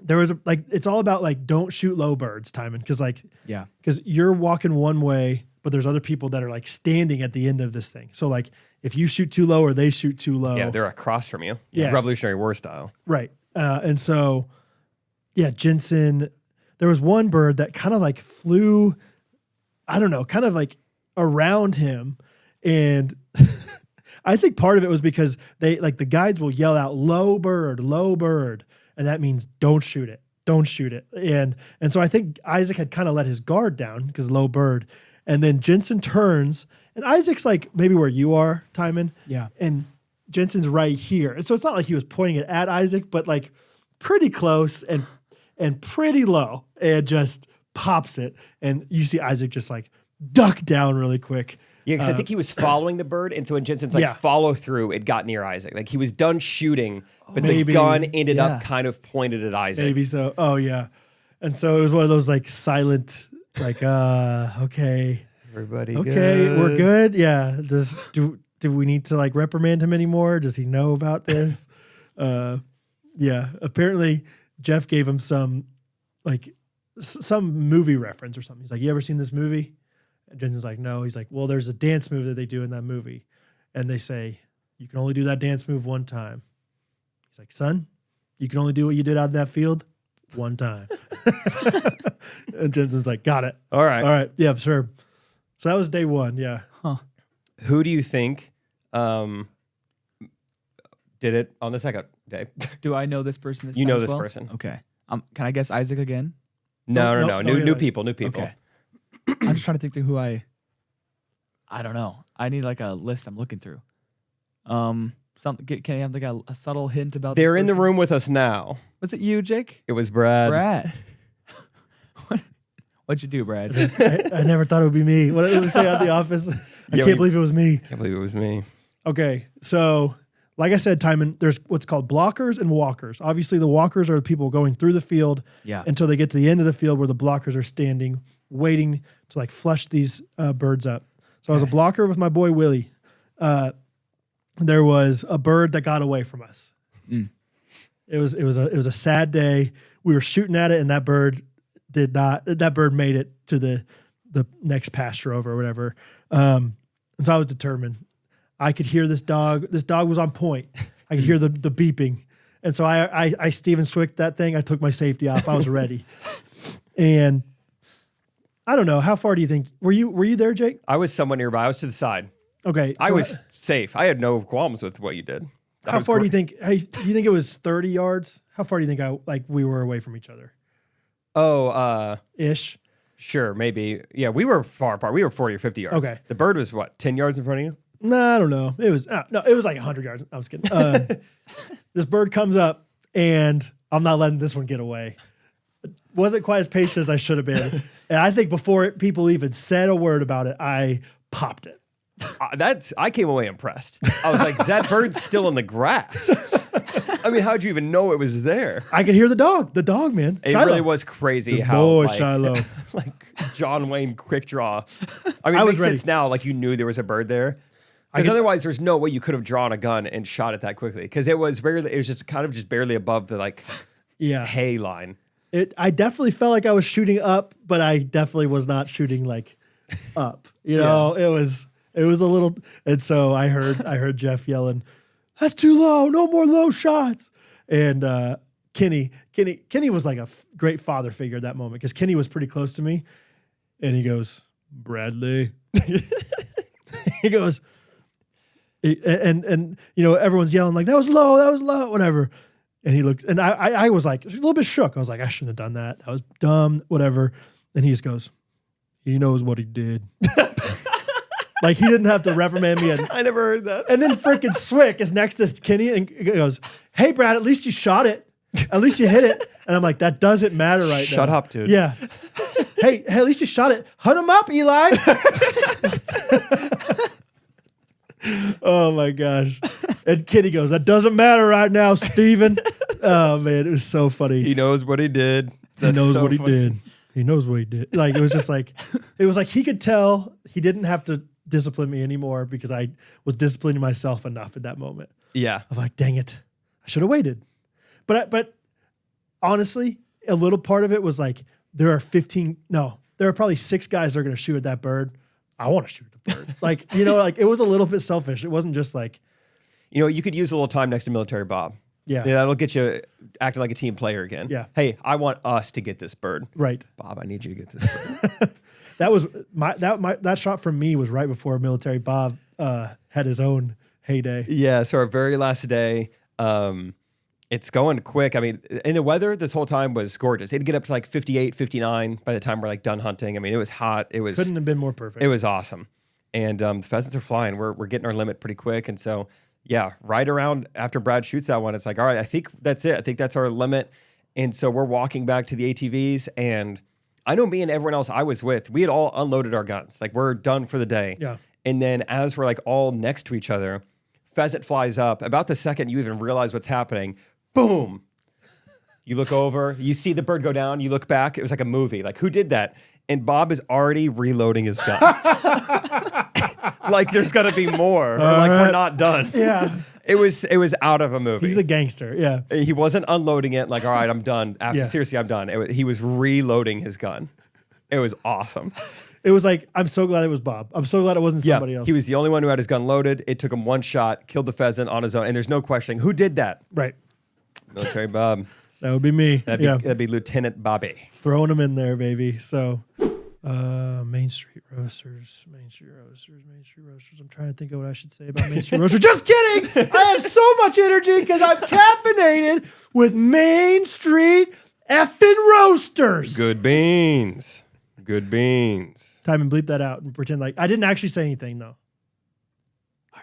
there was it's all about like, don't shoot low birds, Timon. Cause Yeah. Cause you're walking one way, but there's other people that are like standing at the end of this thing. So like if you shoot too low or they shoot too low. Yeah, they're across from you. Yeah. Revolutionary War style. Right. And so, yeah, Jensen, there was one bird that kind of like flew, I don't know, kind of like around him. And I think part of it was because they like the guides will yell out low bird. And that means don't shoot it. Don't shoot it. And so I think Isaac had kind of let his guard down because low bird. And then Jensen turns and Isaac's like maybe where you are, Timon. Yeah. And Jensen's right here. And so it's not like he was pointing it at Isaac, but like pretty close and pretty low, and just pops it. And you see Isaac just like duck down really quick. Yeah, because I think he was following the bird, and so when Jensen's like follow through, it got near Isaac. Like he was done shooting, but the gun ended up kind of pointed at Isaac. Maybe so. Oh yeah. And so it was one of those like silent, like okay. Everybody good? We're good? Yeah. Do we need to like reprimand him anymore? Does he know about this? Yeah. Apparently Jeff gave him some movie reference or something. He's like, you ever seen this movie? And Jensen's like, no. He's like, well, there's a dance move that they do in that movie. And they say, you can only do that dance move one time. He's like, son, you can only do what you did out in that field one time. And Jensen's like, got it. All right. Yeah, sure. So that was day one. Yeah. Huh. Who do you think did it on the second day? Do I know this person? You know this person. Okay. Can I guess Isaac again? No. New people. Okay. I'm just trying to think through who I don't know. I need like a list I'm looking through. Can I have like a subtle hint about They're this in the person? room with us now. Was it you, Jake? It was Brad. Brad. What'd you do, Brad? I never thought it would be me. What did it say at the office? I can't believe it was me. Can't believe it was me. Okay, so like I said, Timon, there's what's called blockers and walkers. Obviously, the walkers are the people going through the field until they get to the end of the field where the blockers are standing, waiting to like flush these birds up. So I was a blocker with my boy Willie. There was a bird that got away from us. Mm. It was a sad day. We were shooting at it, and that bird made it to the next pasture over or whatever. And so I was determined. I could hear this dog. This dog was on point. I could hear the beeping. And so I Steven Swicked that thing. I took my safety off. I was ready. And I don't know. How far do you think? Were you there, Jake? I was somewhat nearby. I was to the side. Okay. I was safe. I had no qualms with what you did. How far do you think? Do you think it was 30 yards? How far do you think we were away from each other? Oh, ish. Sure, maybe. Yeah, we were far apart. We were 40 or 50 yards. Okay. The bird was what, 10 yards in front of you? No, I don't know. It was it was like 100 yards. I was kidding. This bird comes up, and I'm not letting this one get away. Wasn't quite as patient as I should have been. And I think before people even said a word about it, I popped it. I came away impressed. I was like, that bird's still in the grass. I mean, how'd you even know it was there? I could hear the dog, man. It Shiloh. really was crazy Good how boy, Shiloh. like John Wayne quick draw. I mean, I it was makes ready. sense now, like you knew there was a bird there. Because otherwise there's no way you could have drawn a gun and shot it that quickly. Because it was just barely above the hay line. I definitely felt like I was shooting up, but I definitely was not shooting like up. You know, it was a little, and so I heard Jeff yelling, "That's too low! No more low shots!" And Kenny was like a great father figure at that moment because Kenny was pretty close to me, and he goes, "Bradley," he goes, and you know everyone's yelling like that was low, whatever. And he looked, and I was like a little bit shook. I was like, I shouldn't have done that. That was dumb, whatever. And he just goes, he knows what he did. Like he didn't have to reprimand me. I never heard that. And then freaking Swick is next to Kenny and goes, "Hey, Brad, at least you shot it. At least you hit it." And I'm like, that doesn't matter right now. Shut up, dude. Yeah. Hey, at least you shot it. Hunt him up, Eli. Oh my gosh. And Kenny goes, "That doesn't matter right now, Steven." Oh man, it was so funny. He knows what he did. He knows what he did. He knows what he did. Like it was like he could tell he didn't have to discipline me anymore because I was disciplining myself enough at that moment. Yeah. I'm like, dang it, I should have waited. But honestly, a little part of it was like, there are probably 6 guys that are going to shoot at that bird. I want to shoot the bird. Like, like it was a little bit selfish. It wasn't just like, you could use a little time next to Military Bob. Yeah. That'll get you acting like a team player again. Yeah. Hey, I want us to get this bird. Right. Bob, I need you to get this bird. That was that shot from me was right before Military Bob had his own heyday. Yeah. So our very last day, it's going quick. I mean, and the weather this whole time was gorgeous. It'd get up to like 58, 59 by the time we're like done hunting. I mean, it was hot. Couldn't have been more perfect. It was awesome. And the pheasants are flying. We're getting our limit pretty quick. And so, yeah, right around after Brad shoots that one, it's like, all right, I think that's it. I think that's our limit. And so we're walking back to the ATVs. And I know me and everyone else I was with, we had all unloaded our guns. Like, we're done for the day. Yeah. And then as we're like all next to each other, pheasant flies up. About the second you even realize what's happening, boom. You look over, you see the bird go down, you look back. It was like a movie. Like, who did that? And Bob is already reloading his gun. Like, there's got to be more. Or like, we're not done. Yeah. It was out of a movie. He's a gangster. Yeah. He wasn't unloading it like, all right, I'm done. Seriously, I'm done. He was reloading his gun. It was awesome. It was like, I'm so glad it was Bob. I'm so glad it wasn't somebody else. He was the only one who had his gun loaded. It took him one shot, killed the pheasant on his own. And there's no questioning who did that. Right. Military Bob. That would be me. That'd be Lieutenant Bobby. Throwing him in there, baby. So, Main Street Roasters. I'm trying to think of what I should say about Main Street Roasters. Just kidding! I have so much energy because I'm caffeinated with Main Street effing Roasters. Good beans. Good beans. Time and bleep that out and pretend like I didn't actually say anything, though.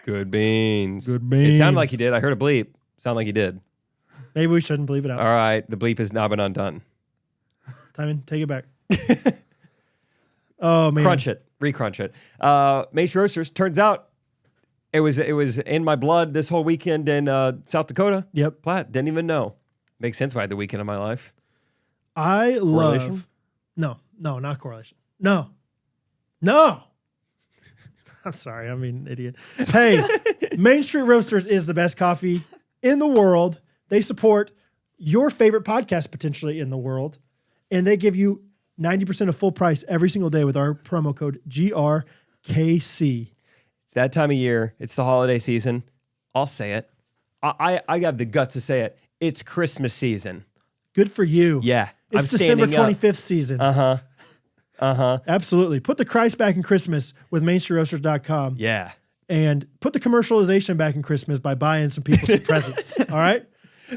Good beans. Good beans. It sounded like you did. I heard a bleep. Sounded like you did. Maybe we shouldn't bleep it out. All right. The bleep has now been undone. Timon, take it back. Oh, man. Crunch it. Recrunch it. Main Street Roasters, turns out it was in my blood this whole weekend in South Dakota. Yep. Platt. Didn't even know. Makes sense why I had the weekend of my life. I love... No, not correlation. No. I'm sorry. I mean, idiot. Hey, Main Street Roasters is the best coffee in the world. They support your favorite podcast potentially in the world. And they give you 90% of full price every single day with our promo code GRKC. It's that time of year. It's the holiday season. I'll say it. I have the guts to say it. It's Christmas season. Good for you. Yeah. It's December 25th season. Absolutely. Put the Christ back in Christmas with MainStreetRoasters.com. Yeah. And put the commercialization back in Christmas by buying some people some presents. All right?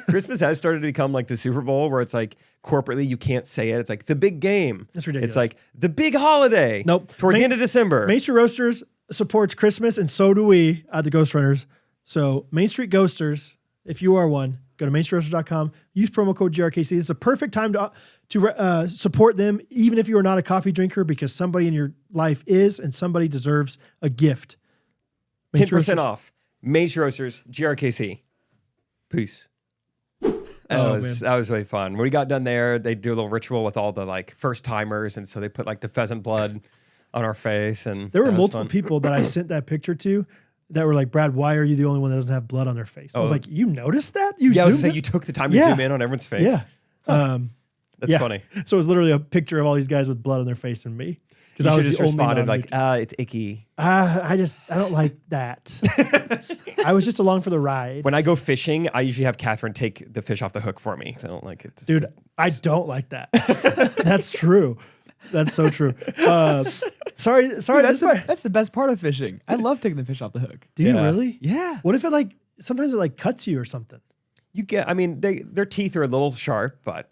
Christmas has started to become like the Super Bowl where it's like corporately you can't say it. It's like the big game. That's ridiculous. It's like the big holiday. Nope. Towards the end of December. Main Street Roasters supports Christmas, and so do we at the Ghostrunners. So Main Street Ghosters, if you are one, go to MainStreetRoasters.com. Use promo code GRKC. It's a perfect time to support them, even if you are not a coffee drinker, because somebody in your life is, and somebody deserves a gift. 10% off. Main Street Roasters, GRKC. Peace. That was really fun. When we got done there, they do a little ritual with all the like first timers, and so they put like the pheasant blood on our face, and there were multiple people that I sent that picture to that were like, Brad, why are you the only one that doesn't have blood on their face? I was like, you noticed that? I was saying you took the time to zoom in on everyone's face. Yeah. That's funny. So it was literally a picture of all these guys with blood on their face and me. Because I was just responded like, it's icky. I don't like that. I was just along for the ride. When I go fishing, I usually have Catherine take the fish off the hook for me. I don't like it. Dude, I don't like that. That's true. That's so true. Sorry. Dude, that's the best part of fishing. I love taking the fish off the hook. Do you really? Yeah. What if it sometimes it cuts you or something? Their teeth are a little sharp, but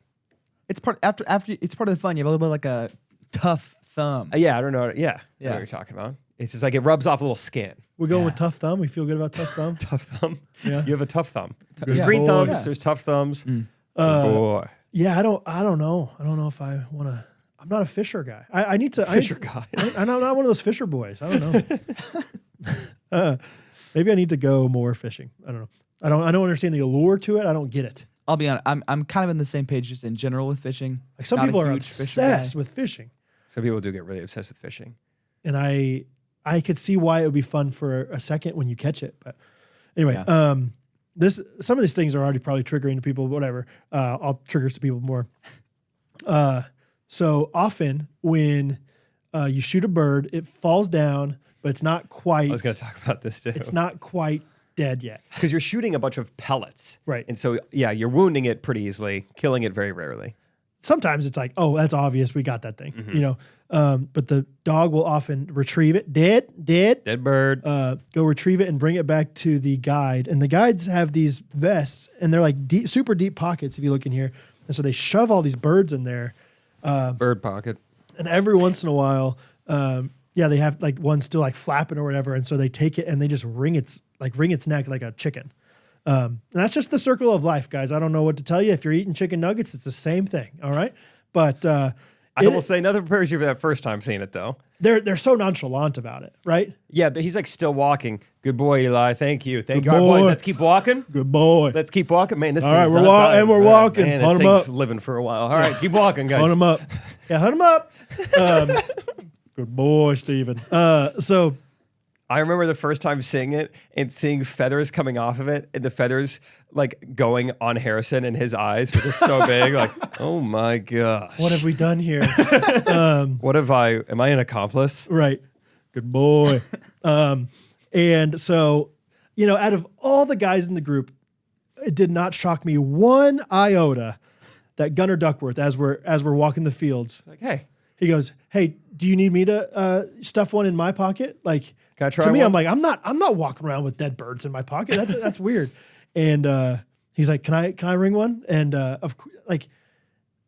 it's part after it's part of the fun. You have a little bit like a tough thumb. Yeah, I don't know. Yeah, I know what you're talking about. It's just like it rubs off a little skin. We're going with tough thumb. We feel good about tough thumb. Tough thumb. Yeah, you have a tough thumb. There's green thumbs. There's tough thumbs. Boy. Yeah, I don't know. I don't know if I want to. I'm not a fisher guy. I need to. Fisher guy. I'm not one of those fisher boys. I don't know. Maybe I need to go more fishing. I don't know. I don't understand the allure to it. I don't get it. I'll be honest. I'm kind of in the same page just in general with fishing. Like some people are obsessed with fishing. Some people do get really obsessed with fishing. And I could see why it would be fun for a second when you catch it. But anyway, some of these things are already probably triggering to people, whatever. I'll trigger some people more. So often when you shoot a bird, it falls down, but it's not quite. I was going to talk about this too. It's not quite dead yet. Because you're shooting a bunch of pellets. Right. And so, yeah, you're wounding it pretty easily, killing it very rarely. Sometimes it's like, oh, that's obvious. We got that thing, you know. But the dog will often retrieve it, dead bird. Go retrieve it and bring it back to the guide. And the guides have these vests, and they're like super deep pockets. If you look in here, and so they shove all these birds in there. Bird pocket. And every once in a while, they have like one still like flapping or whatever, and so they take it and they just wring its neck like a chicken. And that's just the circle of life, guys. I don't know what to tell you. If you're eating chicken nuggets, it's the same thing. All right. But I will say nothing prepares you for that first time seeing it, though. They're so nonchalant about it, right? Yeah, he's like still walking. Good boy, Eli. Thank you. Thank Good you. All right, boy. boys, let's keep walking. Good boy. Let's keep walking. Man, this all right, thing's we're not dying. we're walking. Man, Hunt this him thing's up. living for a while. All right, keep walking, guys. Hunt him up. Yeah, hunt him up. Good boy, Steven. So I remember the first time seeing it and seeing feathers coming off of it, and the feathers like going on Harrison and his eyes were just so big. Like, oh my gosh, what have we done here? What have I? Am I an accomplice? Right. Good boy. And so, you know, out of all the guys in the group, it did not shock me one iota that Gunnar Duckworth, as we're walking the fields, Like, hey, he goes, "Hey, do you need me to stuff one in my pocket?" Like, can I try to me, one? I'm like, I'm not walking around with dead birds in my pocket. That's weird. And he's like, "Can I ring one?" And like,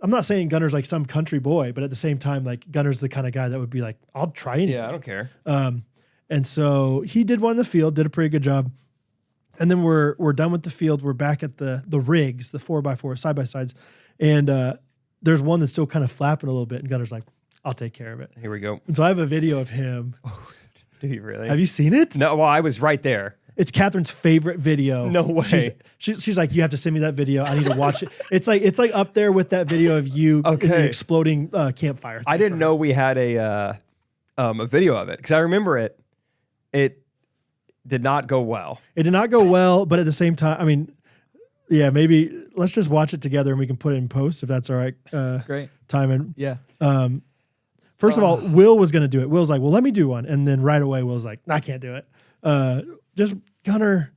I'm not saying Gunnar's like some country boy, but at the same time, like Gunnar's the kind of guy that would be like, "I'll try anything." Yeah, I don't care. And so he did one in the field, did a pretty good job. And then we're done with the field. We're back at the rigs, the 4x4 side by sides, and there's one that's still kind of flapping a little bit. And Gunnar's like, "I'll take care of it." Here we go. And so I have a video of him. Do you really? Have you seen it? No. Well, I was right there. It's Catherine's favorite video. No way. She's like, "You have to send me that video. I need to watch it." It's like up there with that video of you in the exploding campfire. I didn't know we had a video of it because I remember it. It did not go well. It did not go well, but at the same time, I mean, yeah, maybe let's just watch it together and we can put it in post if that's all right. Great. Timon. Yeah. First of all, Will was going to do it. Will's like, "Well, let me do one." And then right away, Will's like, "I can't do it." Just Gunnar.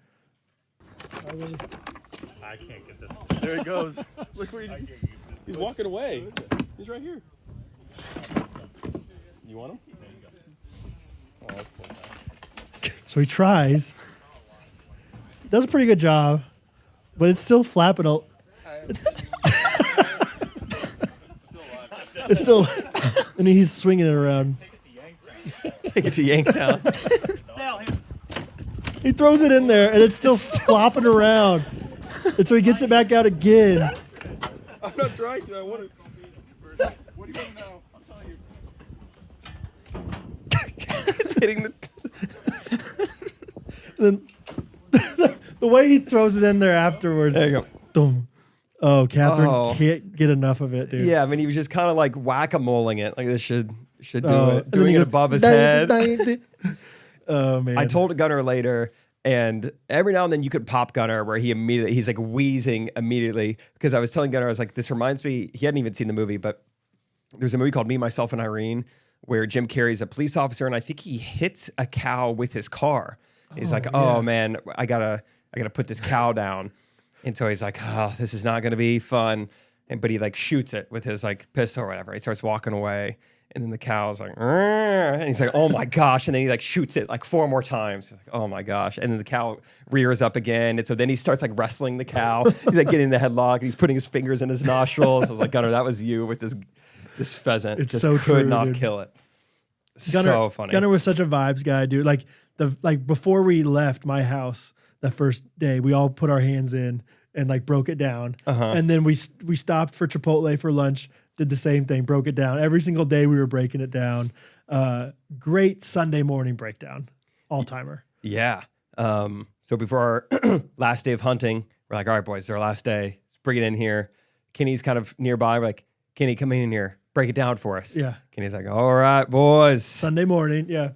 I can't get this. There he goes. Look where he's walking away. He's right here. You want him? Oh, that's cool. So he tries. Does a pretty good job, but it's still flapping. It's still, and he's swinging it around. Take it to Yanktown. He throws it in there, and it's still flopping around. And so he gets it back out again. I'm not trying to. I want it. What do you want now? I'll tell you. It's hitting the. Then the way he throws it in there afterwards. There you go. Boom. Oh, Catherine can't get enough of it, dude. Yeah, I mean, he was just kind of like whack-a-moling it. Like this should do it. And Doing then he it goes, above his head. Oh man. I told Gunnar later, and every now and then you could pop Gunnar where he's like wheezing immediately because I was telling Gunnar, I was like, this reminds me, he hadn't even seen the movie, but there's a movie called Me, Myself, and Irene where Jim Carrey's a police officer, and I think he hits a cow with his car. He's like, "Oh man, I gotta put this cow down," and so he's like, "Oh, this is not gonna be fun." But he like shoots it with his like pistol or whatever. He starts walking away, and then the cow's like, "Arr!" And he's like, "Oh my gosh!" And then he like shoots it like 4 more times. He's like, "Oh my gosh!" And then the cow rears up again, and so then he starts like wrestling the cow. He's like getting in the headlock, and he's putting his fingers in his nostrils. I was like, "Gunnar, that was you with this pheasant." It's just so could true, not dude. kill it. Gunnar, So funny. Gunnar was such a vibes guy, dude. Like before we left my house the first day, we all put our hands in and like broke it down. And then we stopped for Chipotle for lunch, did the same thing, broke it down. Every single day we were breaking it down. Great Sunday morning breakdown. All timer. Yeah. So before our last day of hunting, we're like, "All right, boys, it's our last day. Let's bring it in here." Kenny's kind of nearby. We're like, "Kenny, come in here. Break it down for us." Yeah. Kenny's like, "All right, boys." Sunday morning. Yeah.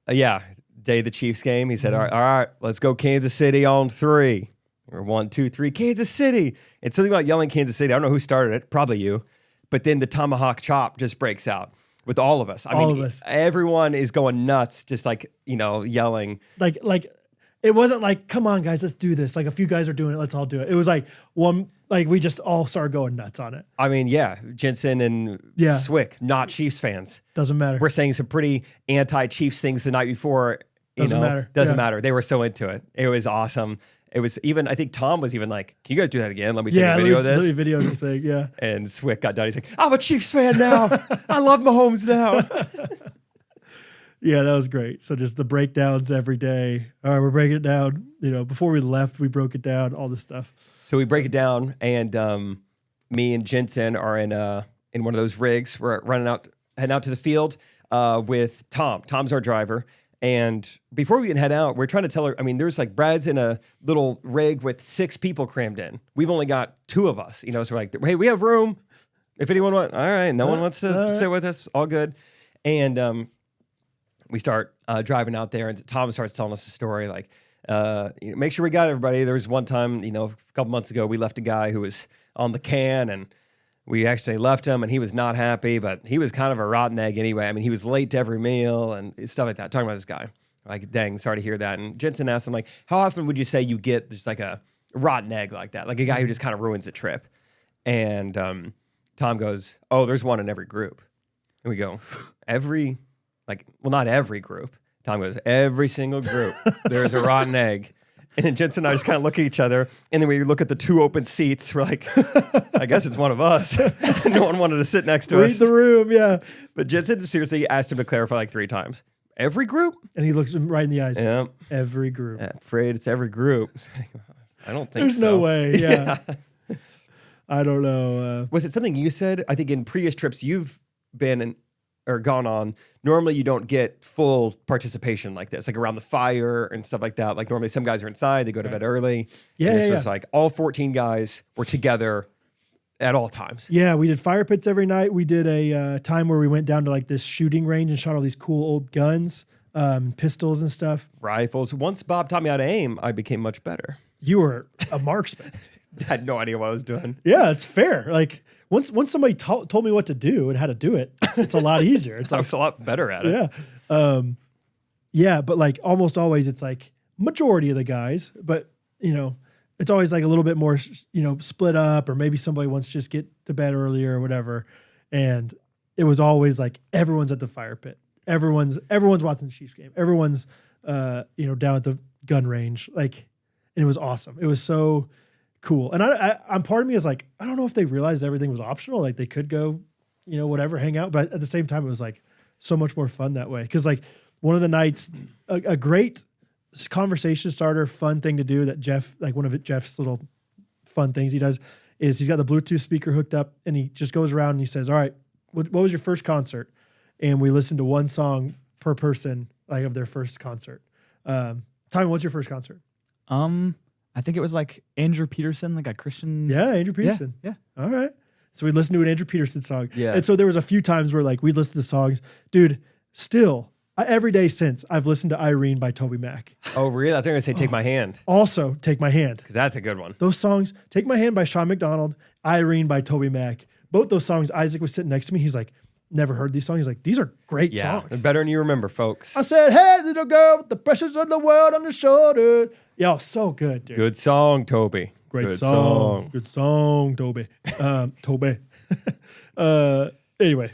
Yeah. Day of the Chiefs game. He said, all right, let's go Kansas City on 3. Or 1, 2, 3, Kansas City. It's something about yelling Kansas City. I don't know who started it. Probably you. But then the tomahawk chop just breaks out with all of us. I mean, everyone is going nuts, just like, yelling. Like it wasn't like, come on, guys, let's do this. Like a few guys are doing it. Let's all do it. It was like we just all started going nuts on it. I mean, yeah, Jensen and Swick, not Chiefs fans. Doesn't matter. We're saying some pretty anti-Chiefs things the night before. Doesn't matter. Doesn't matter. They were so into it. It was awesome. It was even, I think Tom was even like, can you guys do that again? Let me take a video of this. Let me video this thing, yeah. And Swick got done. He's like, I'm a Chiefs fan now. I love Mahomes now. Yeah, that was great. So just the breakdowns every day. All right, we're breaking it down. Before we left, we broke it down, all this stuff. So we break it down, and me and Jensen are in one of those rigs. We're heading out to the field with Tom. Tom's our driver. And before we can head out, we're trying to tell her, I mean, there's like Brad's in a little rig with 6 people crammed in. We've only got 2 of us, so we're like, hey, we have room. If anyone wants, all right, no one wants to sit with us, all good. And we start driving out there, and Tom starts telling us a story like, make sure we got everybody. There was one time, a couple months ago, we left a guy who was on the can, and we actually left him, and he was not happy, but he was kind of a rotten egg anyway. I mean, he was late to every meal and stuff like that. Talking about this guy. Like, dang, sorry to hear that. And Jensen asked him, like, how often would you say you get just like a rotten egg like that? Like a guy who just kind of ruins the trip. And Tom goes, oh, there's one in every group. And we go, not every group. Tom goes, every single group, there's a rotten egg. And then Jensen and I just kind of look at each other, and then we look at the 2 open seats. We're like, I guess it's one of us. No one wanted to sit next to us. Read the room, yeah. But Jensen seriously asked him to clarify like 3 times. Every group? And he looks him right in the eyes. Yeah. Every group. I'm afraid it's every group. I don't think There's no way, yeah. I don't know. Was it something you said? I think in previous trips you've been or gone on, normally you don't get full participation like this, like around the fire and stuff like that. Like normally some guys are inside, they go to bed early. Yeah, and this was like all 14 guys were together at all times. Yeah, we did fire pits every night. We did a time where we went down to like this shooting range and shot all these cool old guns, pistols and stuff. Rifles. Once Bob taught me how to aim, I became much better. You were a marksman. I had no idea what I was doing. Yeah, it's fair. Like once somebody told me what to do and how to do it, it's a lot easier. It's I was a lot better at it. Yeah. Yeah, but like almost always it's like majority of the guys, but it's always like a little bit more, split up, or maybe somebody wants to just get to bed earlier or whatever. And it was always like everyone's at the fire pit. Everyone's watching the Chiefs game. Everyone's down at the gun range. Like, and it was awesome. It was so cool. And I'm part of me is like, I don't know if they realized everything was optional. Like they could go, whatever, hang out. But at the same time, it was like so much more fun that way. Cause like one of the nights, a great conversation starter, fun thing to do that Jeff, like one of Jeff's little fun things he does is he's got the Bluetooth speaker hooked up and he just goes around and he says, all right, what was your first concert? And we listen to one song per person, like of their first concert. Tommy, what's your first concert? I think it was like Andrew Peterson, like a Christian. Yeah, Andrew Peterson. Yeah. All right. So we listened to an Andrew Peterson song. Yeah. And so there was a few times where like we'd listen to songs. Dude, still, every day since, I've listened to Irene by Toby Mac. Oh, really? I think I'm going to say Take My Hand. Also, Take My Hand. Because that's a good one. Those songs, Take My Hand by Sean McDonald, Irene by Toby Mac. Both those songs, Isaac was sitting next to me. He's like, never heard these songs. He's like, these are great songs. They're better than you remember, folks. I said, hey, little girl, with the pressures of the world on your shoulder. Yo, so good, dude. Good song, Toby. Great Good song. Good song, Toby. Toby. Anyway,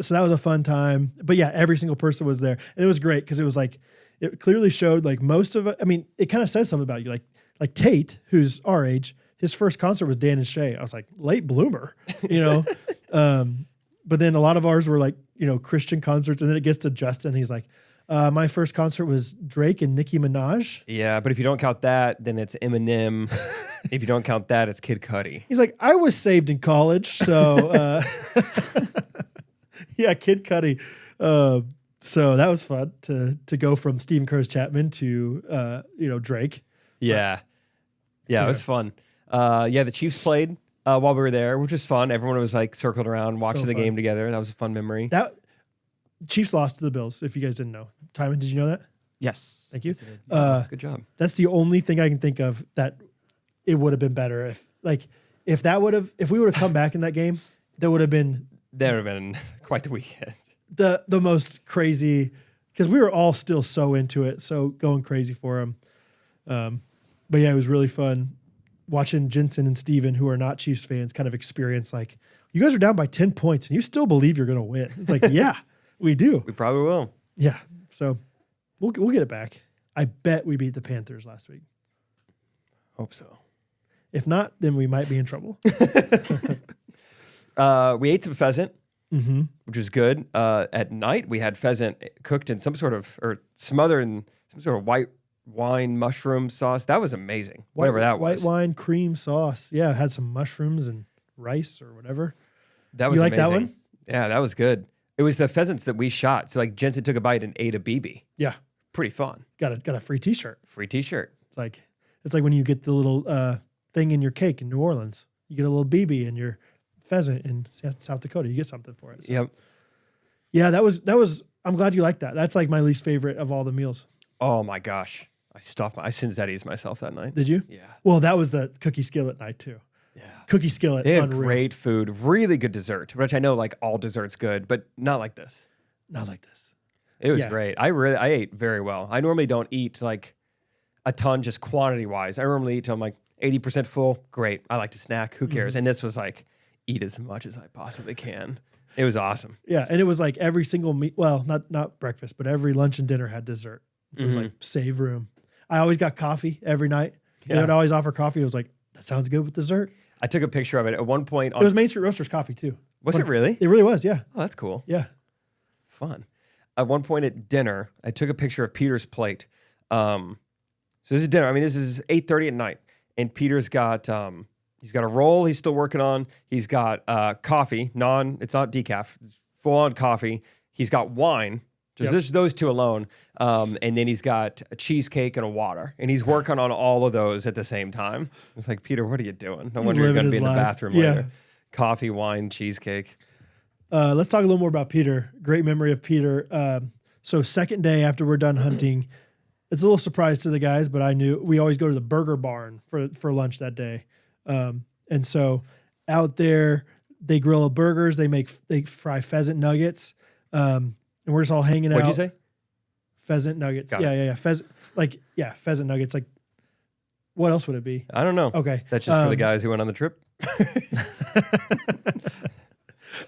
so that was a fun time. But yeah, every single person was there. And it was great because it was like, it clearly showed like most of it. I mean, it kind of says something about you. Like Tate, who's our age, his first concert was Dan and Shay. I was like, late bloomer, But then a lot of ours were like, Christian concerts. And then it gets to Justin. He's like, my first concert was Drake and Nicki Minaj. Yeah, but if you don't count that, then it's Eminem. If you don't count that, it's Kid Cudi. He's like, I was saved in college. So, yeah, Kid Cudi. So that was fun to go from Stephen Curtis Chapman to, Drake. Yeah. Yeah, it was fun. The Chiefs played while we were there, which was fun. Everyone was like circled around watching the game together. That was a fun memory. Chiefs lost to the Bills, if you guys didn't know. Timon, did you know that? Yes. Thank you. Good job. That's the only thing I can think of that it would have been better if we would have come back in that game, that would have been quite the weekend. The most crazy, because we were all still so into it, so going crazy for him. But yeah, it was really fun watching Jensen and Steven, who are not Chiefs fans, kind of experience like, you guys are down by 10 points and you still believe you're going to win. It's like, yeah, we do. We probably will. Yeah. So we'll get it back. I bet we beat the Panthers last week. Hope so. If not, then we might be in trouble. We ate some pheasant, which was good. At night, we had pheasant cooked in smothered in some sort of white wine mushroom sauce. That was amazing. Whatever that was. White wine cream sauce. Yeah, it had some mushrooms and rice or whatever. That was amazing. That one? Yeah, that was good. It was the pheasants that we shot. So like Jensen took a bite and ate a BB. Yeah. Pretty fun. Got a free t-shirt. Free t-shirt. It's like when you get the little thing in your cake in New Orleans. You get a little BB in your pheasant in South Dakota. You get something for it. So. Yep. Yeah, that was I'm glad you liked that. That's like my least favorite of all the meals. Oh my gosh. I Cinzetti's myself that night. Did you? Yeah. Well, that was the cookie skillet night too. Yeah. Cookie skillet. They had unreal. great food, really good dessert, which I know like all dessert's good, but not like this. Not like this. It was great. I ate very well. I normally don't eat like a ton just quantity wise. I normally eat till I'm like 80% full. Great. I like to snack. Who cares? And this was like eat as much as I possibly can. It was awesome. Yeah, and it was like every single well, not breakfast, but every lunch and dinner had dessert. So it was like save room. I always got coffee every night. Yeah. They would always offer coffee. I was like, that sounds good with dessert. I took a picture of it at one point. It was Main Street Roasters coffee too. Was it really? It really was, yeah. Oh, that's cool. Yeah. Fun. At one point at dinner, I took a picture of Peter's plate. So this is dinner. I mean, this is 8:30 at night. And Peter's got he's got a roll he's still working on. He's got coffee, it's not decaf, it's full on coffee. He's got wine. Just those two alone. And then he's got a cheesecake and a water. And he's working on all of those at the same time. It's like, Peter, what are you doing? No wonder you're going to be in the bathroom later. Coffee, wine, cheesecake. Let's talk a little more about Peter. Great memory of Peter. So second day after we're done hunting, it's a little surprise to the guys, but I knew we always go to the Burger Barn for lunch that day. And so out there, they grill burgers. They fry pheasant nuggets. And we're just all hanging out. What'd you say? Pheasant nuggets. Yeah. Pheasant nuggets. Like, what else would it be? I don't know. Okay. That's just for the guys who went on the trip.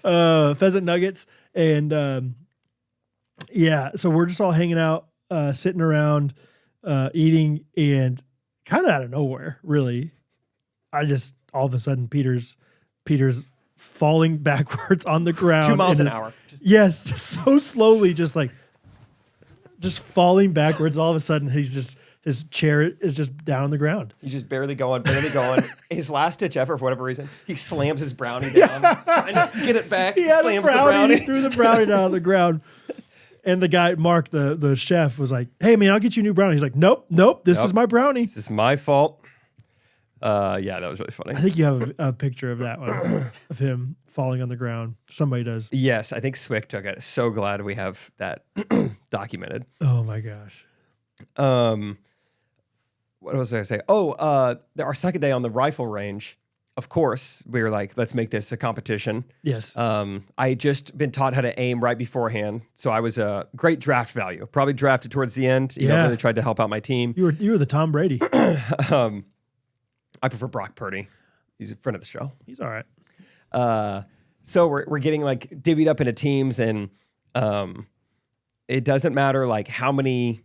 Pheasant nuggets. And so we're just all hanging out, sitting around, eating, and kind of out of nowhere, really. All of a sudden, Peter's falling backwards on the ground. 2 miles an hour. Yes, so slowly, just falling backwards. All of a sudden, his chair is just down on the ground. He's just barely going. His last ditch effort, for whatever reason, he slams his brownie down, trying to get it back. He had slams a brownie, the brownie. He threw the brownie down on the ground. And the guy, Mark, the chef, was like, "Hey, man, I'll get you a new brownie." He's like, "Nope, this is my brownie. This is my fault." Yeah, that was really funny. I think you have a picture of that one, of him falling on the ground. Somebody does. Yes, I think Swick took it. So glad we have that documented. Oh my gosh. What was I going to say? Our second day on the rifle range, of course, we were like, let's make this a competition. Yes. I had just been taught how to aim right beforehand, so I was a great draft value. Probably drafted towards the end. Really tried to help out my team. You were the Tom Brady. I prefer Brock Purdy. He's a friend of the show. He's all right. So we're getting like divvied up into teams, and it doesn't matter like how many.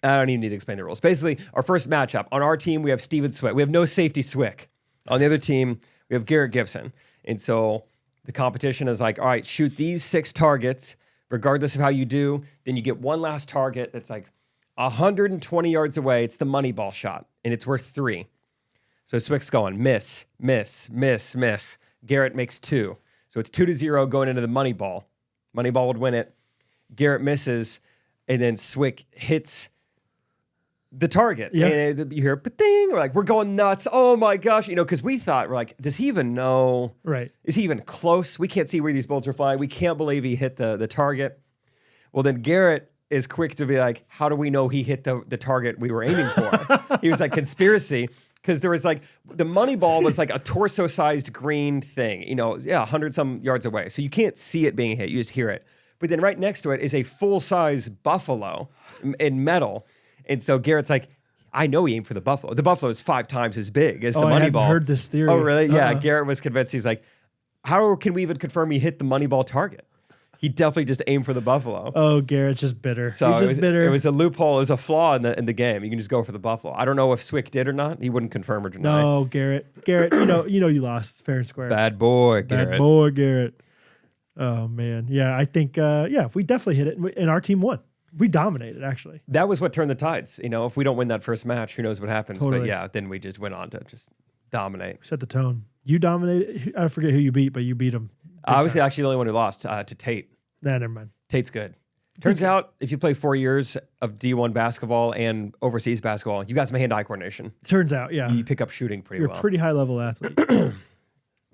I don't even need to explain the rules. Basically, our first matchup on our team, we have Steven Swick. We have no safety Swick. On the other team, we have Garrett Gibson. And so the competition is like, all right, shoot these 6 targets, regardless of how you do. Then you get one last target that's like 120 yards away. It's the money ball shot, and it's worth 3. So Swick's going miss, miss, miss, miss. Garrett makes 2. So it's 2-0 going into the money ball. Money ball would win it. Garrett misses, and then Swick hits the target. Yeah. And you hear ba-ding. We're like, we're going nuts. Oh my gosh. Because we thought, we're like, does he even know? Right. Is he even close? We can't see where these bullets are flying. We can't believe he hit the target. Well, then Garrett is quick to be like, how do we know he hit the target we were aiming for? He was like, conspiracy. because there was like the money ball was like a torso-sized green thing, 100 some yards away. So you can't see it being hit; you just hear it. But then right next to it is a full-size buffalo in metal, and so Garrett's like, I know he aimed for the buffalo. The buffalo is 5 times as big as the money ball. I heard this theory. Oh, really? Yeah. Garrett was convinced. He's like, how can we even confirm he hit the money ball target? He definitely just aimed for the buffalo. Oh, Garrett's just bitter. So He's just bitter. It was a loophole. It was a flaw in the game. You can just go for the buffalo. I don't know if Swick did or not. He wouldn't confirm or deny. No, Garrett, you know you lost. It's fair and square. Bad boy, Garrett. Bad boy, Garrett. Oh man, yeah. I think we definitely hit it, and our team won. We dominated, actually. That was what turned the tides. If we don't win that first match, who knows what happens? Totally. But yeah, then we just went on to just dominate. Set the tone. You dominated. I forget who you beat, but you beat him. I was actually the only one who lost to Tate. Nah, never mind. Tate's good. Turns out, if you play 4 years of D1 basketball and overseas basketball, you got some hand-eye coordination. Turns out, yeah. You pick up shooting pretty well. You're a pretty high-level athlete.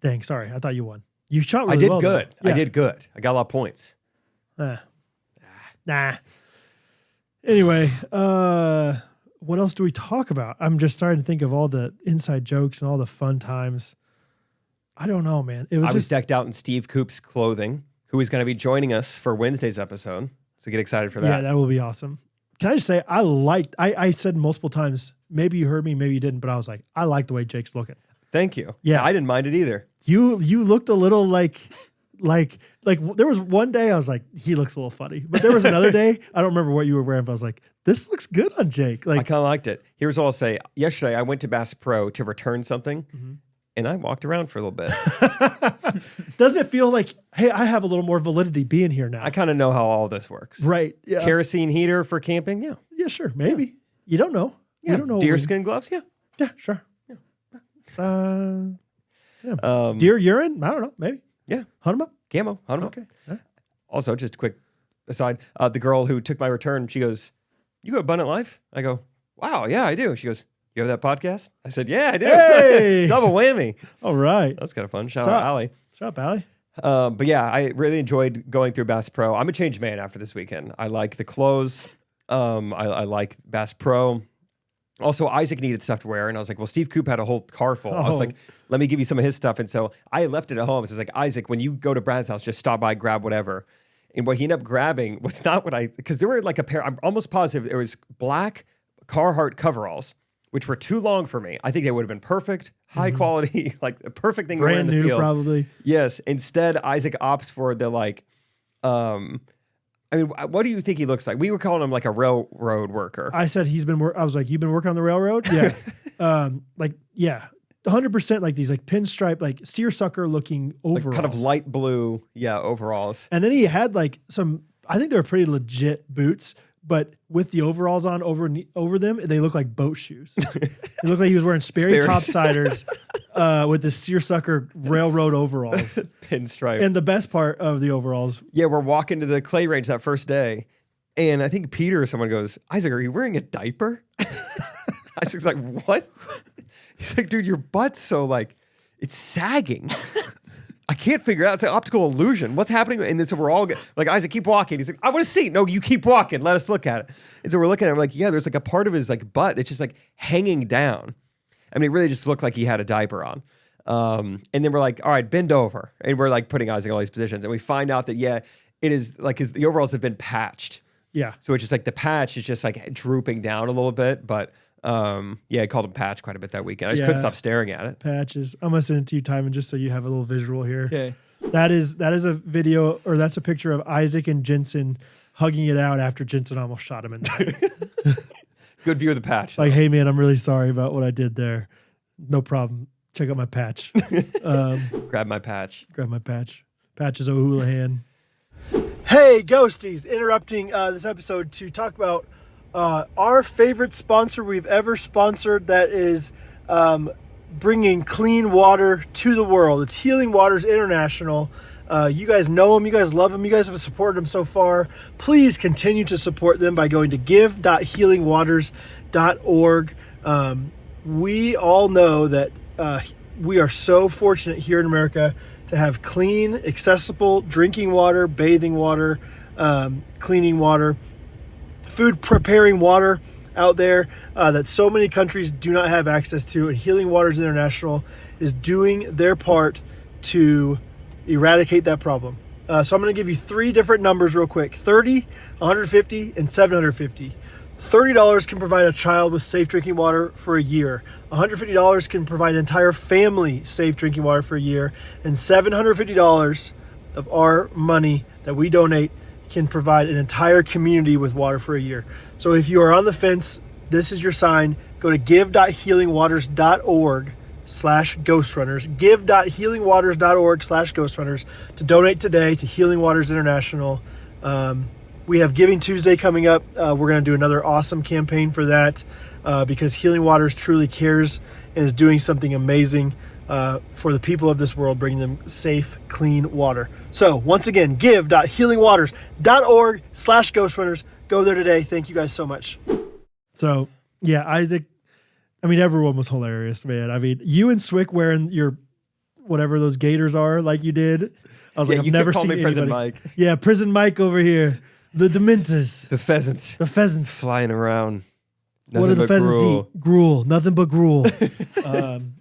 Dang, sorry. I thought you won. You shot really well. I did good. Yeah. I did good. I got a lot of points. Nah. Anyway, what else do we talk about? I'm just starting to think of all the inside jokes and all the fun times. I don't know, man. I was decked out in Steve Coop's clothing, who is going to be joining us for Wednesday's episode. So get excited for that. Yeah, that will be awesome. Can I just say, I said multiple times, maybe you heard me, maybe you didn't, but I was like, I like the way Jake's looking. Thank you. Yeah. I didn't mind it either. You looked a little like there was one day I was like, he looks a little funny. But there was another day, I don't remember what you were wearing, but I was like, this looks good on Jake. I kind of liked it. Here's what I'll say. Yesterday, I went to Bass Pro to return something, and I walked around for a little bit. Doesn't it feel like, hey, I have a little more validity being here now? I kind of know how all this works. Right. Yeah. Kerosene heater for camping? Yeah. Yeah, sure. Maybe. Yeah. You don't know. Yeah. You don't know. Deerskin gloves? Yeah. Yeah, sure. Yeah. Deer urine? I don't know. Maybe. Yeah. Hunt them up? Camo. Hunt them Okay. up. All right. Also, just a quick aside, the girl who took my return, she goes, you go Abundant Life? I go, wow, yeah, I do. She goes, you have that podcast? I said, yeah, I do. Hey! Double whammy. All right. That's kind of fun. Shout out, Allie. Shout out, Allie. But yeah, I really enjoyed going through Bass Pro. I'm a changed man after this weekend. I like the clothes. I like Bass Pro. Also, Isaac needed stuff to wear, and I was like, well, Steve Coop had a whole car full. I was like, let me give you some of his stuff. And so I left it at home. So it's like, Isaac, when you go to Brad's house, just stop by, grab whatever. And what he ended up grabbing was not what because there were like a pair, I'm almost positive there was black Carhartt coveralls, which were too long for me. I think they would have been perfect, high quality, like a perfect thing to wear in the Brand new, field. probably. Yes. Instead, Isaac opts for the I mean, what do you think he looks like? We were calling him like a railroad worker. I said I was like, you've been working on the railroad? Yeah. 100% like these like pinstripe, like seersucker looking overalls. Like kind of light blue, overalls. And then he had like I think they were pretty legit boots, but with the overalls on over them, they look like boat shoes. It looked like he was wearing Sperry topsiders with the seersucker railroad overalls. Pinstripe. And the best part of the overalls. Yeah, we're walking to the clay range that first day, and I think Peter or someone goes, Isaac, are you wearing a diaper? Isaac's like, what? He's like, dude, your butt's so like, it's sagging. I can't figure it out. It's an optical illusion. What's happening? And then so we're all like, Isaac, keep walking. He's like, I want to see. No, you keep walking. Let us look at it. And so we're looking at it. We're like, yeah, there's like a part of his like butt that's just like hanging down. I mean, it really just looked like he had a diaper on. And then we're like, all right, bend over. And we're like putting Isaac in all these positions. And we find out that, it is like the overalls have been patched. Yeah. So it's just like the patch is just like drooping down a little bit. But I called him Patch quite a bit that weekend. I just couldn't stop staring at it. Patches. I'm gonna send it to you, Timon, just so you have a little visual here. Okay. That is a video, or that's a picture of Isaac and Jensen hugging it out after Jensen almost shot him in the head. Good view of the patch. Like, hey man, I'm really sorry about what I did there. No problem. Check out my patch. Grab my patch. Grab my patch. Patch is O'Houlihan. Hey, Ghosties! Interrupting this episode to talk about our favorite sponsor we've ever sponsored that is bringing clean water to the world. It's Healing Waters International. You guys know them. You guys love them. You guys have supported them so far. Please continue to support them by going to give.healingwaters.org. We all know that we are so fortunate here in America to have clean, accessible drinking water, bathing water, cleaning water, food preparing water, out there that so many countries do not have access to, and Healing Waters International is doing their part to eradicate that problem. So I'm going to give you 3 different numbers real quick: 30, 150, and 750. $30 can provide a child with safe drinking water for a year. $150 can provide an entire family safe drinking water for a year. And $750 of our money that we donate can provide an entire community with water for a year. So if you are on the fence, this is your sign. Go to give.healingwaters.org/Ghostrunners. give.healingwaters.org/Ghostrunners to donate today to Healing Waters International. We have Giving Tuesday coming up. We're going to do another awesome campaign for that because Healing Waters truly cares and is doing something amazing for the people of this world, bringing them safe, clean water. So once again, give.healingwaters.org/Ghostrunners. Go there today. Thank you guys so much. So yeah, Isaac, I mean, everyone was hilarious, man. I mean, you and Swick wearing your, whatever those gaiters are like you did. I was like, I've never seen Prison Mike. Yeah, Prison Mike over here. The Dementors. The pheasants. The pheasants. Flying around. What do the pheasants eat? Gruel. Nothing but gruel.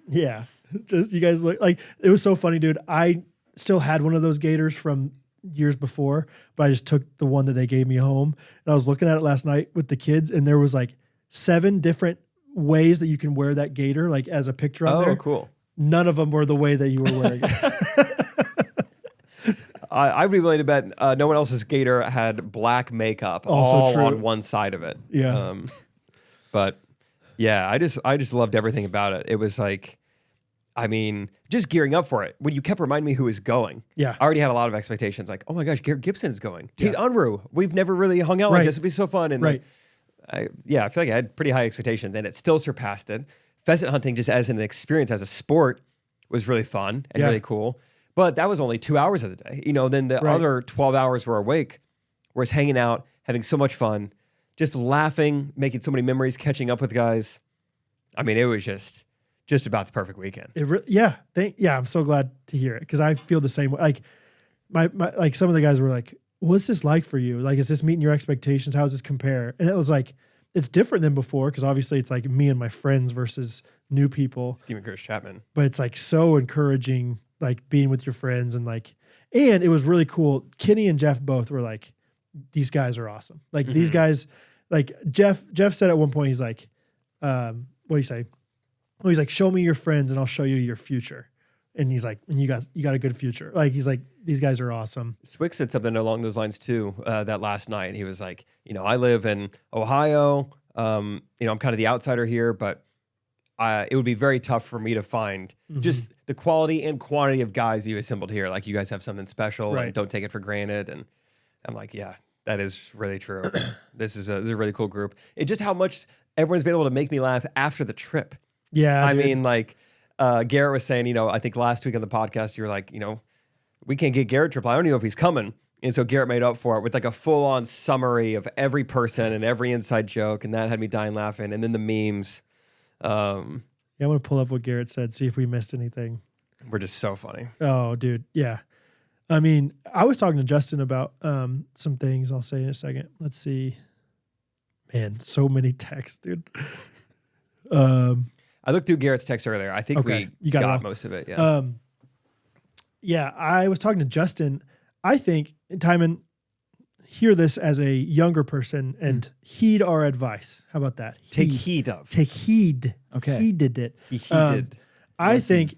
Yeah. Just, you guys look like, it was so funny, dude. I still had one of those gaiters from years before, but I just took the one that they gave me home. And I was looking at it last night with the kids, and there was like 7 different ways that you can wear that gaiter, like as a picture on there. Oh, cool. None of them were the way that you were wearing it. I really bet no one else's gaiter had black makeup all on one side of it. Yeah. But yeah, I just loved everything about it. It was like, I mean, just gearing up for it. When you kept reminding me who was going, yeah, I already had a lot of expectations. Like, oh my gosh, Garrett Gibson's going. Tate Unruh. We've never really hung out like this. It'd be so fun. And right. I feel like I had pretty high expectations, and it still surpassed it. Pheasant hunting, just as an experience, as a sport, was really fun and really cool. But that was only 2 hours of the day. You know, then the other 12 hours were awake, was hanging out, having so much fun, just laughing, making so many memories, catching up with guys. I mean, it was just about the perfect weekend. I'm so glad to hear it, because I feel the same way. Like my like some of the guys were like, "What's this like for you? Like, is this meeting your expectations? How does this compare?" And it was like, it's different than before, because obviously it's like me and my friends versus new people. Stephen Curtis Chapman. But it's like so encouraging, like being with your friends, and it was really cool. Kenny and Jeff both were like, these guys are awesome. Like these guys, like Jeff said at one point, he's like, what do you say? Well, he's like, show me your friends and I'll show you your future. And he's like, and you got a good future. Like, he's like, these guys are awesome. Swick said something along those lines too, that last night. He was like, you know, I live in Ohio. You know, I'm kind of the outsider here, but it would be very tough for me to find just the quality and quantity of guys you assembled here. Like, you guys have something special and don't take it for granted. And I'm like, yeah, that is really true. This is a really cool group. It's just how much everyone's been able to make me laugh after the trip. Yeah. I mean, like, Garrett was saying, you know, I think last week on the podcast, you were like, you know, we can't get Garrett triple. I don't even know if he's coming. And so Garrett made up for it with like a full-on summary of every person and every inside joke. And that had me dying laughing. And then the memes. I'm going to pull up what Garrett said, see if we missed anything. We're just so funny. Oh, dude. Yeah. I mean, I was talking to Justin about some things I'll say in a second. Let's see. Man, so many texts, dude. I looked through Garrett's text earlier. I think we got most of it. Yeah. Yeah, I was talking to Justin. I think, Timon, hear this as a younger person and heed our advice. How about that? Take heed of. Take heed. Okay. Heeded it. He heeded. I think,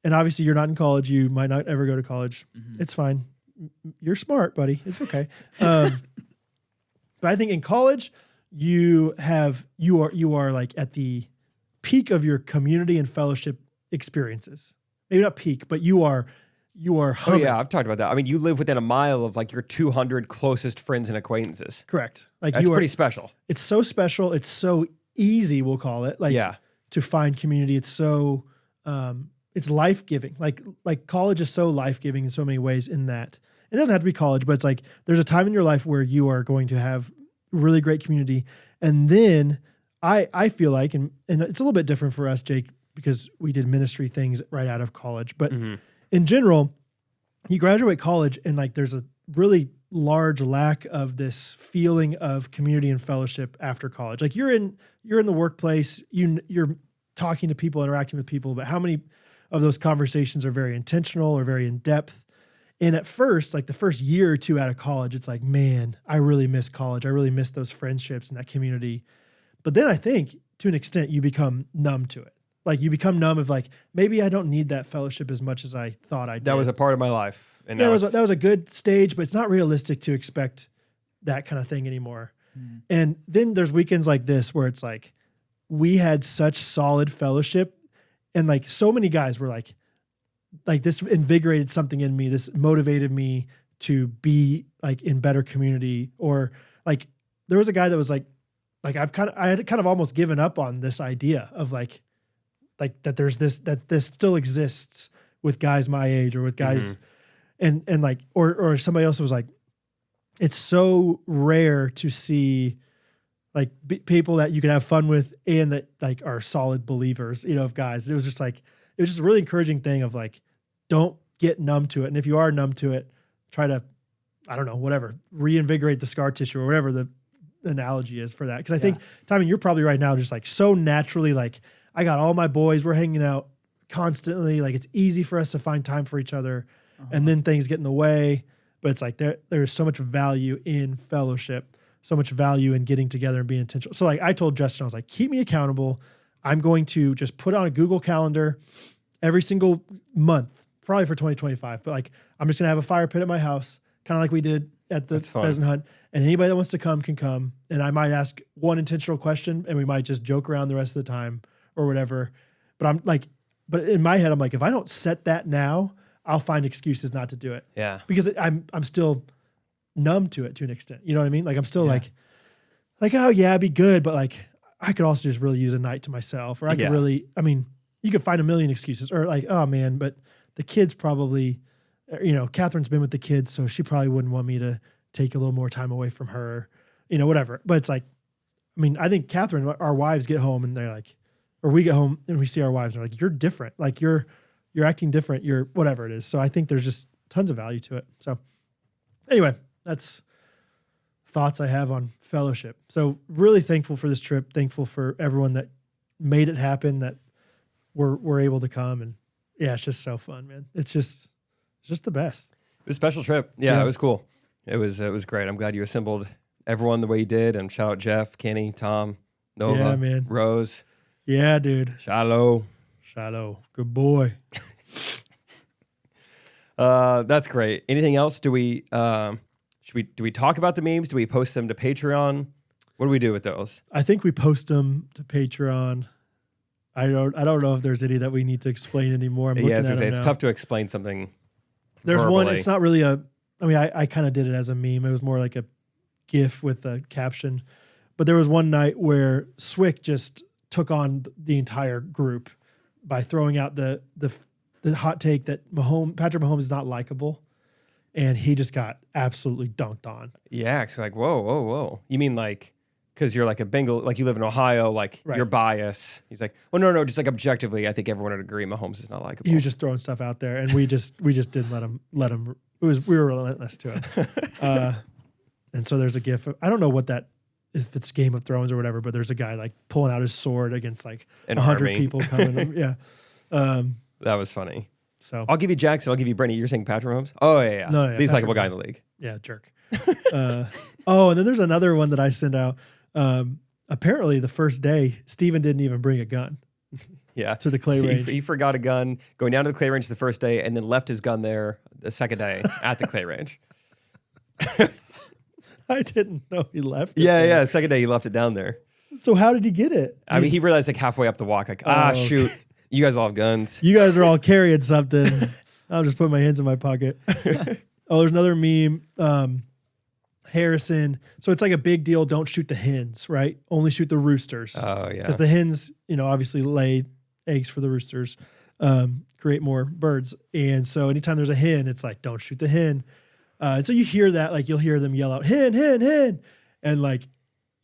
and obviously you're not in college. You might not ever go to college. It's fine. You're smart, buddy. It's okay. But I think in college, you are like at the peak of your community and fellowship experiences. Maybe not peak, but you are humming. Oh yeah, I've talked about that. I mean, you live within a mile of like your 200 closest friends and acquaintances. Correct. Like, that's pretty special. It's so special. It's so easy, we'll call it. Like, to find community. It's so it's life-giving. Like college is so life-giving in so many ways, in that it doesn't have to be college, but it's like there's a time in your life where you are going to have really great community. And then I feel like, and it's a little bit different for us, Jake, because we did ministry things right out of college. But in general, you graduate college and like there's a really large lack of this feeling of community and fellowship after college. Like you're in the workplace, you're talking to people, interacting with people, but how many of those conversations are very intentional or very in depth? And at first, like the first year or two out of college, it's like, man, I really miss college. I really miss those friendships and that community. But then I think to an extent you become numb to it. Like you become numb of like, maybe I don't need that fellowship as much as I thought I did. That was a part of my life. And that was a good stage, but it's not realistic to expect that kind of thing anymore. Mm. And then there's weekends like this where it's like, we had such solid fellowship and like so many guys were like this invigorated something in me. This motivated me to be like in better community, or like there was a guy that was like I had kind of almost given up on this idea of like that this still exists with guys my age or with guys and like, or somebody else was like, it's so rare to see like people that you can have fun with and that like are solid believers, of guys. It was just a really encouraging thing of like, don't get numb to it. And if you are numb to it, try to, I don't know, whatever, reinvigorate the scar tissue or whatever the analogy is for that. Cause I think, Tommy, you're probably right now just like so naturally, like I got all my boys, we're hanging out constantly. Like it's easy for us to find time for each other and then things get in the way. But it's like there's so much value in fellowship, so much value in getting together and being intentional. So like I told Justin, I was like, keep me accountable. I'm going to just put on a Google Calendar every single month, probably for 2025. But like, I'm just gonna have a fire pit at my house, kind of like we did at the pheasant hunt. And anybody that wants to come can come. And I might ask one intentional question and we might just joke around the rest of the time or whatever. But but in my head, I'm like, if I don't set that now, I'll find excuses not to do it. Yeah. Because I'm still numb to it to an extent. You know what I mean? Like I'm still like, oh yeah, it'd be good. But like, I could also just really use a night to myself, or I could really, you could find a million excuses, or like, oh man, but the kids probably, Catherine's been with the kids, so she probably wouldn't want me to take a little more time away from her, whatever. But it's like, I think Catherine, our wives get home and they're like, or we get home and we see our wives and they're like, you're different. Like you're acting different. You're whatever it is. So I think there's just tons of value to it. So anyway, that's thoughts I have on fellowship. So really thankful for this trip. Thankful for everyone that made it happen, that were able to come. And yeah, it's just so fun, man. It's just the best. It was a special trip. Yeah, it was cool. It was great. I'm glad you assembled everyone the way you did. And shout out Jeff, Kenny, Tom, Nova, Rose. Yeah, dude. Shiloh. Good boy. That's great. Anything else? Do we talk about the memes? Do we post them to Patreon? What do we do with those? I think we post them to Patreon. I don't know if there's any that we need to explain anymore. It's tough to explain something. There's verbally. one. It's not really I kind of did it as a meme. It was more like a GIF with a caption. But there was one night where Swick just took on the entire group by throwing out the hot take that Patrick Mahomes is not likable, and he just got absolutely dunked on. Yeah, it's like whoa. You mean like because you're like a Bengal, like you live in Ohio, like your bias. He's like, well, no, just like objectively, I think everyone would agree Mahomes is not likable. He was just throwing stuff out there, and we just didn't let him. We were relentless to him. And so there's a GIF. I don't know what that. If it's Game of Thrones or whatever, but there's a guy like pulling out his sword against like 100 people coming. Yeah. That was funny. So I'll give you Jackson. I'll give you Brenny. You're saying Patrick Mahomes? Oh, yeah. No, least likable guy in the league. Yeah, jerk. And then there's another one that I send out. Apparently the first day, Steven didn't even bring a gun. Yeah. To the clay range. He forgot a gun going down to the clay range the first day and then left his gun there the second day at the clay range. I didn't know he left it. Yeah. Second day he left it down there. So how did he get it? He realized like halfway up the walk, like, shoot, you guys all have guns. You guys are all carrying something. I'll just put my hands in my pocket. There's another meme. Harrison. So it's like a big deal. Don't shoot the hens, right? Only shoot the roosters. Oh, yeah. Because the hens, obviously lay eggs for the roosters, create more birds. And so anytime there's a hen, it's like, don't shoot the hen. And so you hear that, like you'll hear them yell out, hen, hen, hen. And like,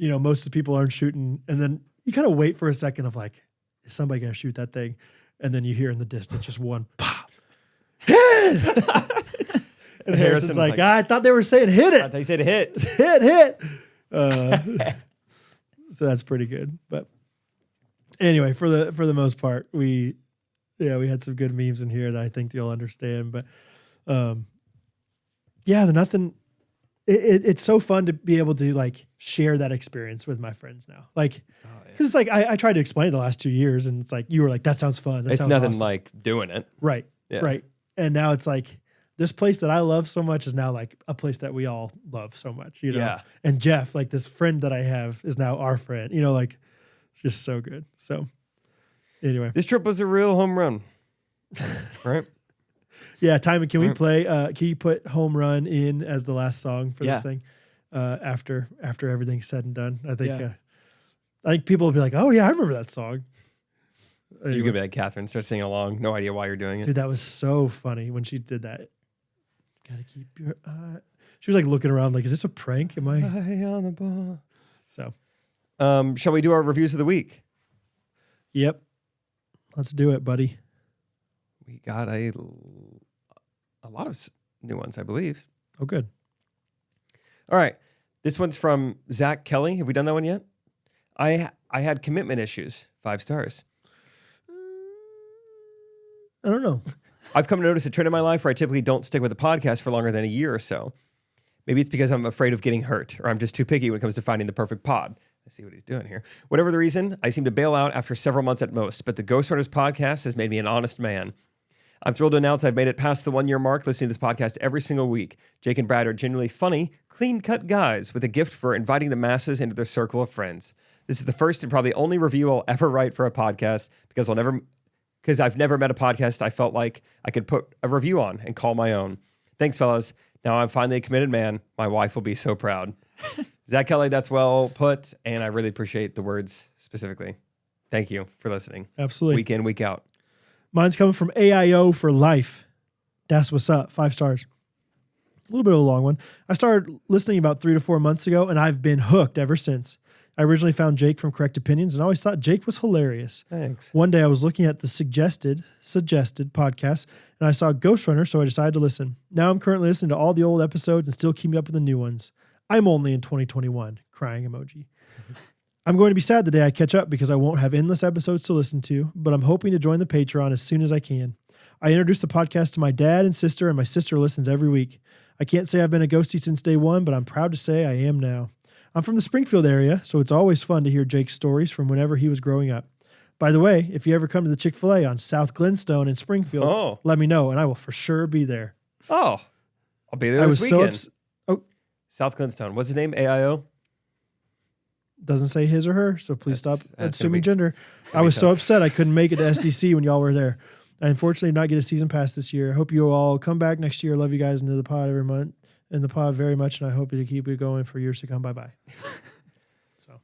most of the people aren't shooting. And then you kind of wait for a second of like, is somebody going to shoot that thing? And then you hear in the distance just one pop. Hen! And Harrison's like, I thought they were saying hit it. I thought they said hit. hit. So that's pretty good. But anyway, for the most part, we had some good memes in here that I think you'll understand. But nothing. It's so fun to be able to like share that experience with my friends now. Like, because it's like I tried to explain it the last 2 years, and it's like you were like, that sounds fun. That it's sounds nothing awesome. like doing it. Right. Yeah. Right. And now it's like this place that I love so much is now like a place that we all love so much, you know? Yeah. And Jeff, like this friend that I have is now our friend, you know, like it's just so good. So anyway. This trip was a real home run. Right? Yeah. Timon, can we play, can you put Home Run in as the last song for this thing? After everything's said and done, I think people will be like, oh yeah, I remember that song. Anyway. You could be like Catherine, start singing along. No idea why you're doing it. Dude, that was so funny when she did that. Gotta keep your eye. She was like looking around like, is this a prank? Am I on the ball? So, shall we do our reviews of the week? Yep. Let's do it, buddy. We got a lot of new ones, I believe. Oh, good. All right. This one's from Zach Kelly. Have we done that one yet? I had commitment issues. 5 stars. I don't know. I've come to notice a trend in my life where I typically don't stick with a podcast for longer than a year or so. Maybe it's because I'm afraid of getting hurt, or I'm just too picky when it comes to finding the perfect pod. I see what he's doing here. Whatever the reason, I seem to bail out after several months at most, but the Ghostrunners podcast has made me an honest man. I'm thrilled to announce I've made it past the 1-year mark listening to this podcast every single week. Jake and Brad are genuinely funny, clean-cut guys with a gift for inviting the masses into their circle of friends. This is the first and probably only review I'll ever write for a podcast because I've never met a podcast I felt like I could put a review on and call my own. Thanks, fellas. Now I'm finally a committed man. My wife will be so proud. Zach Kelly, that's well put, and I really appreciate the words specifically. Thank you for listening. Absolutely. Week in, week out. Mine's coming from AIO for life. That's what's up. 5 stars. A little bit of a long one. I started listening about 3 to 4 months ago, and I've been hooked ever since. I originally found Jake from Correct Opinions and always thought Jake was hilarious. Thanks. One day I was looking at the suggested podcast and I saw Ghostrunners, so I decided to listen. Now I'm currently listening to all the old episodes and still keeping up with the new ones. I'm only in 2021. Crying emoji. I'm going to be sad the day I catch up because I won't have endless episodes to listen to, but I'm hoping to join the Patreon as soon as I can. I introduced the podcast to my dad and my sister listens every week. I can't say I've been a ghostie since day one, but I'm proud to say I am now. I'm from the Springfield area, so it's always fun to hear Jake's stories from whenever he was growing up. By the way, if you ever come to the Chick-fil-A on South Glenstone in Springfield, let me know, and I will for sure be there. Oh, I'll be there this weekend. South Glenstone. What's his name? AIO? Doesn't say his or her, so please stop assuming gender. I was so upset I couldn't make it to SDC when y'all were there. I unfortunately did not get a season pass this year. I hope you all come back next year. Love you guys into the pod every month. In the pod very much, and I hope you keep it going for years to come. Bye-bye. So,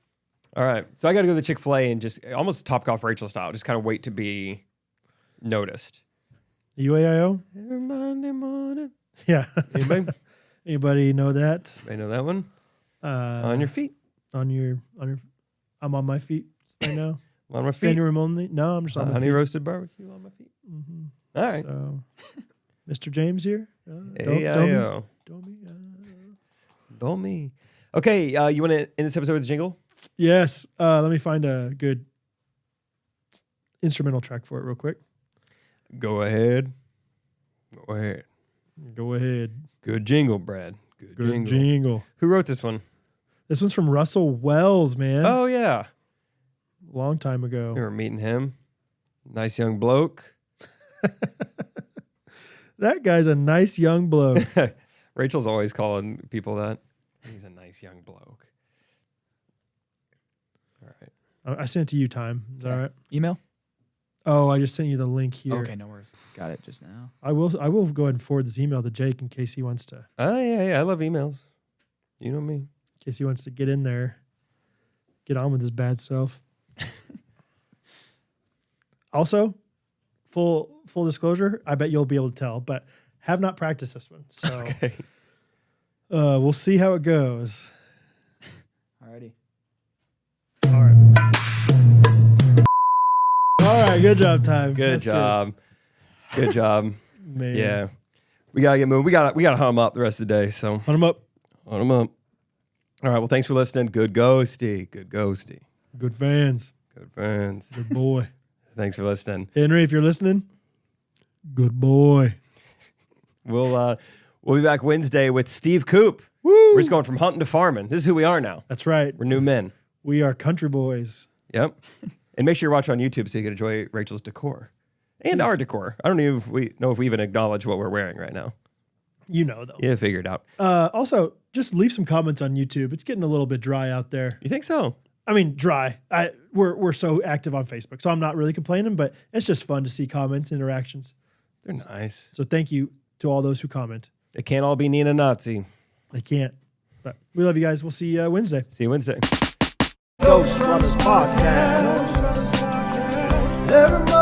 all right. So I got to go to the Chick-fil-A and just almost Top Golf Rachel style, just kind of wait to be noticed. UAIO? Every Monday morning. Yeah. Anybody? Anybody know that? I know that one. On your feet. On your. I'm on my feet right now. On my feet. Standing room only. No, I'm just on my honey feet. roasted barbecue on my feet. Mm-hmm. All right. So, Mr. James here. AIO. Don't me. Okay, you want to end this episode with a jingle? Yes. Let me find a good instrumental track for it real quick. Go ahead. Go ahead. Good jingle, Brad. Good jingle. Who wrote this one? This one's from Russell Wells, man. Oh, yeah. Long time ago. We were meeting him. Nice young bloke. That guy's a nice young bloke. Rachel's always calling people that. He's a nice young bloke. All right. I sent it to you, Time. Is that all right? Email? Oh, I just sent you the link here. Okay, no worries. Got it just now. I will go ahead and forward this email to Jake in case he wants to. Oh, yeah. I love emails. You know me. In case he wants to get in there. Get on with his bad self. Also, full disclosure, I bet you'll be able to tell, but have not practiced this one. So okay. We'll see how it goes. Alrighty. All right, good job, Time. Good job. Good job. Man. Yeah. We gotta get moving. We gotta hunt them up the rest of the day. So Hunt them up. hunt them up. All right. Well, thanks for listening. Good ghosty. Good ghosty. Good fans. Good friends. Good boy. Thanks for listening. Henry, if you're listening, good boy. We'll be back Wednesday with Steve Coop. Woo! We're just going from hunting to farming. This is who we are now. That's right. We're new men. We are country boys. Yep. And make sure you watch on YouTube so you can enjoy Rachel's decor and our decor. I don't know if we even acknowledge what we're wearing right now. You know, though. Yeah, figure it out. Also, just leave some comments on YouTube. It's getting a little bit dry out there. You think so? I mean, dry. We're so active on Facebook, so I'm not really complaining, but it's just fun to see comments, interactions. They're nice. So thank you to all those who comment. It can't all be Nina Nazi. They can't. But we love you guys. We'll see you Wednesday. See you Wednesday. Ghostrunners Podcast. Everybody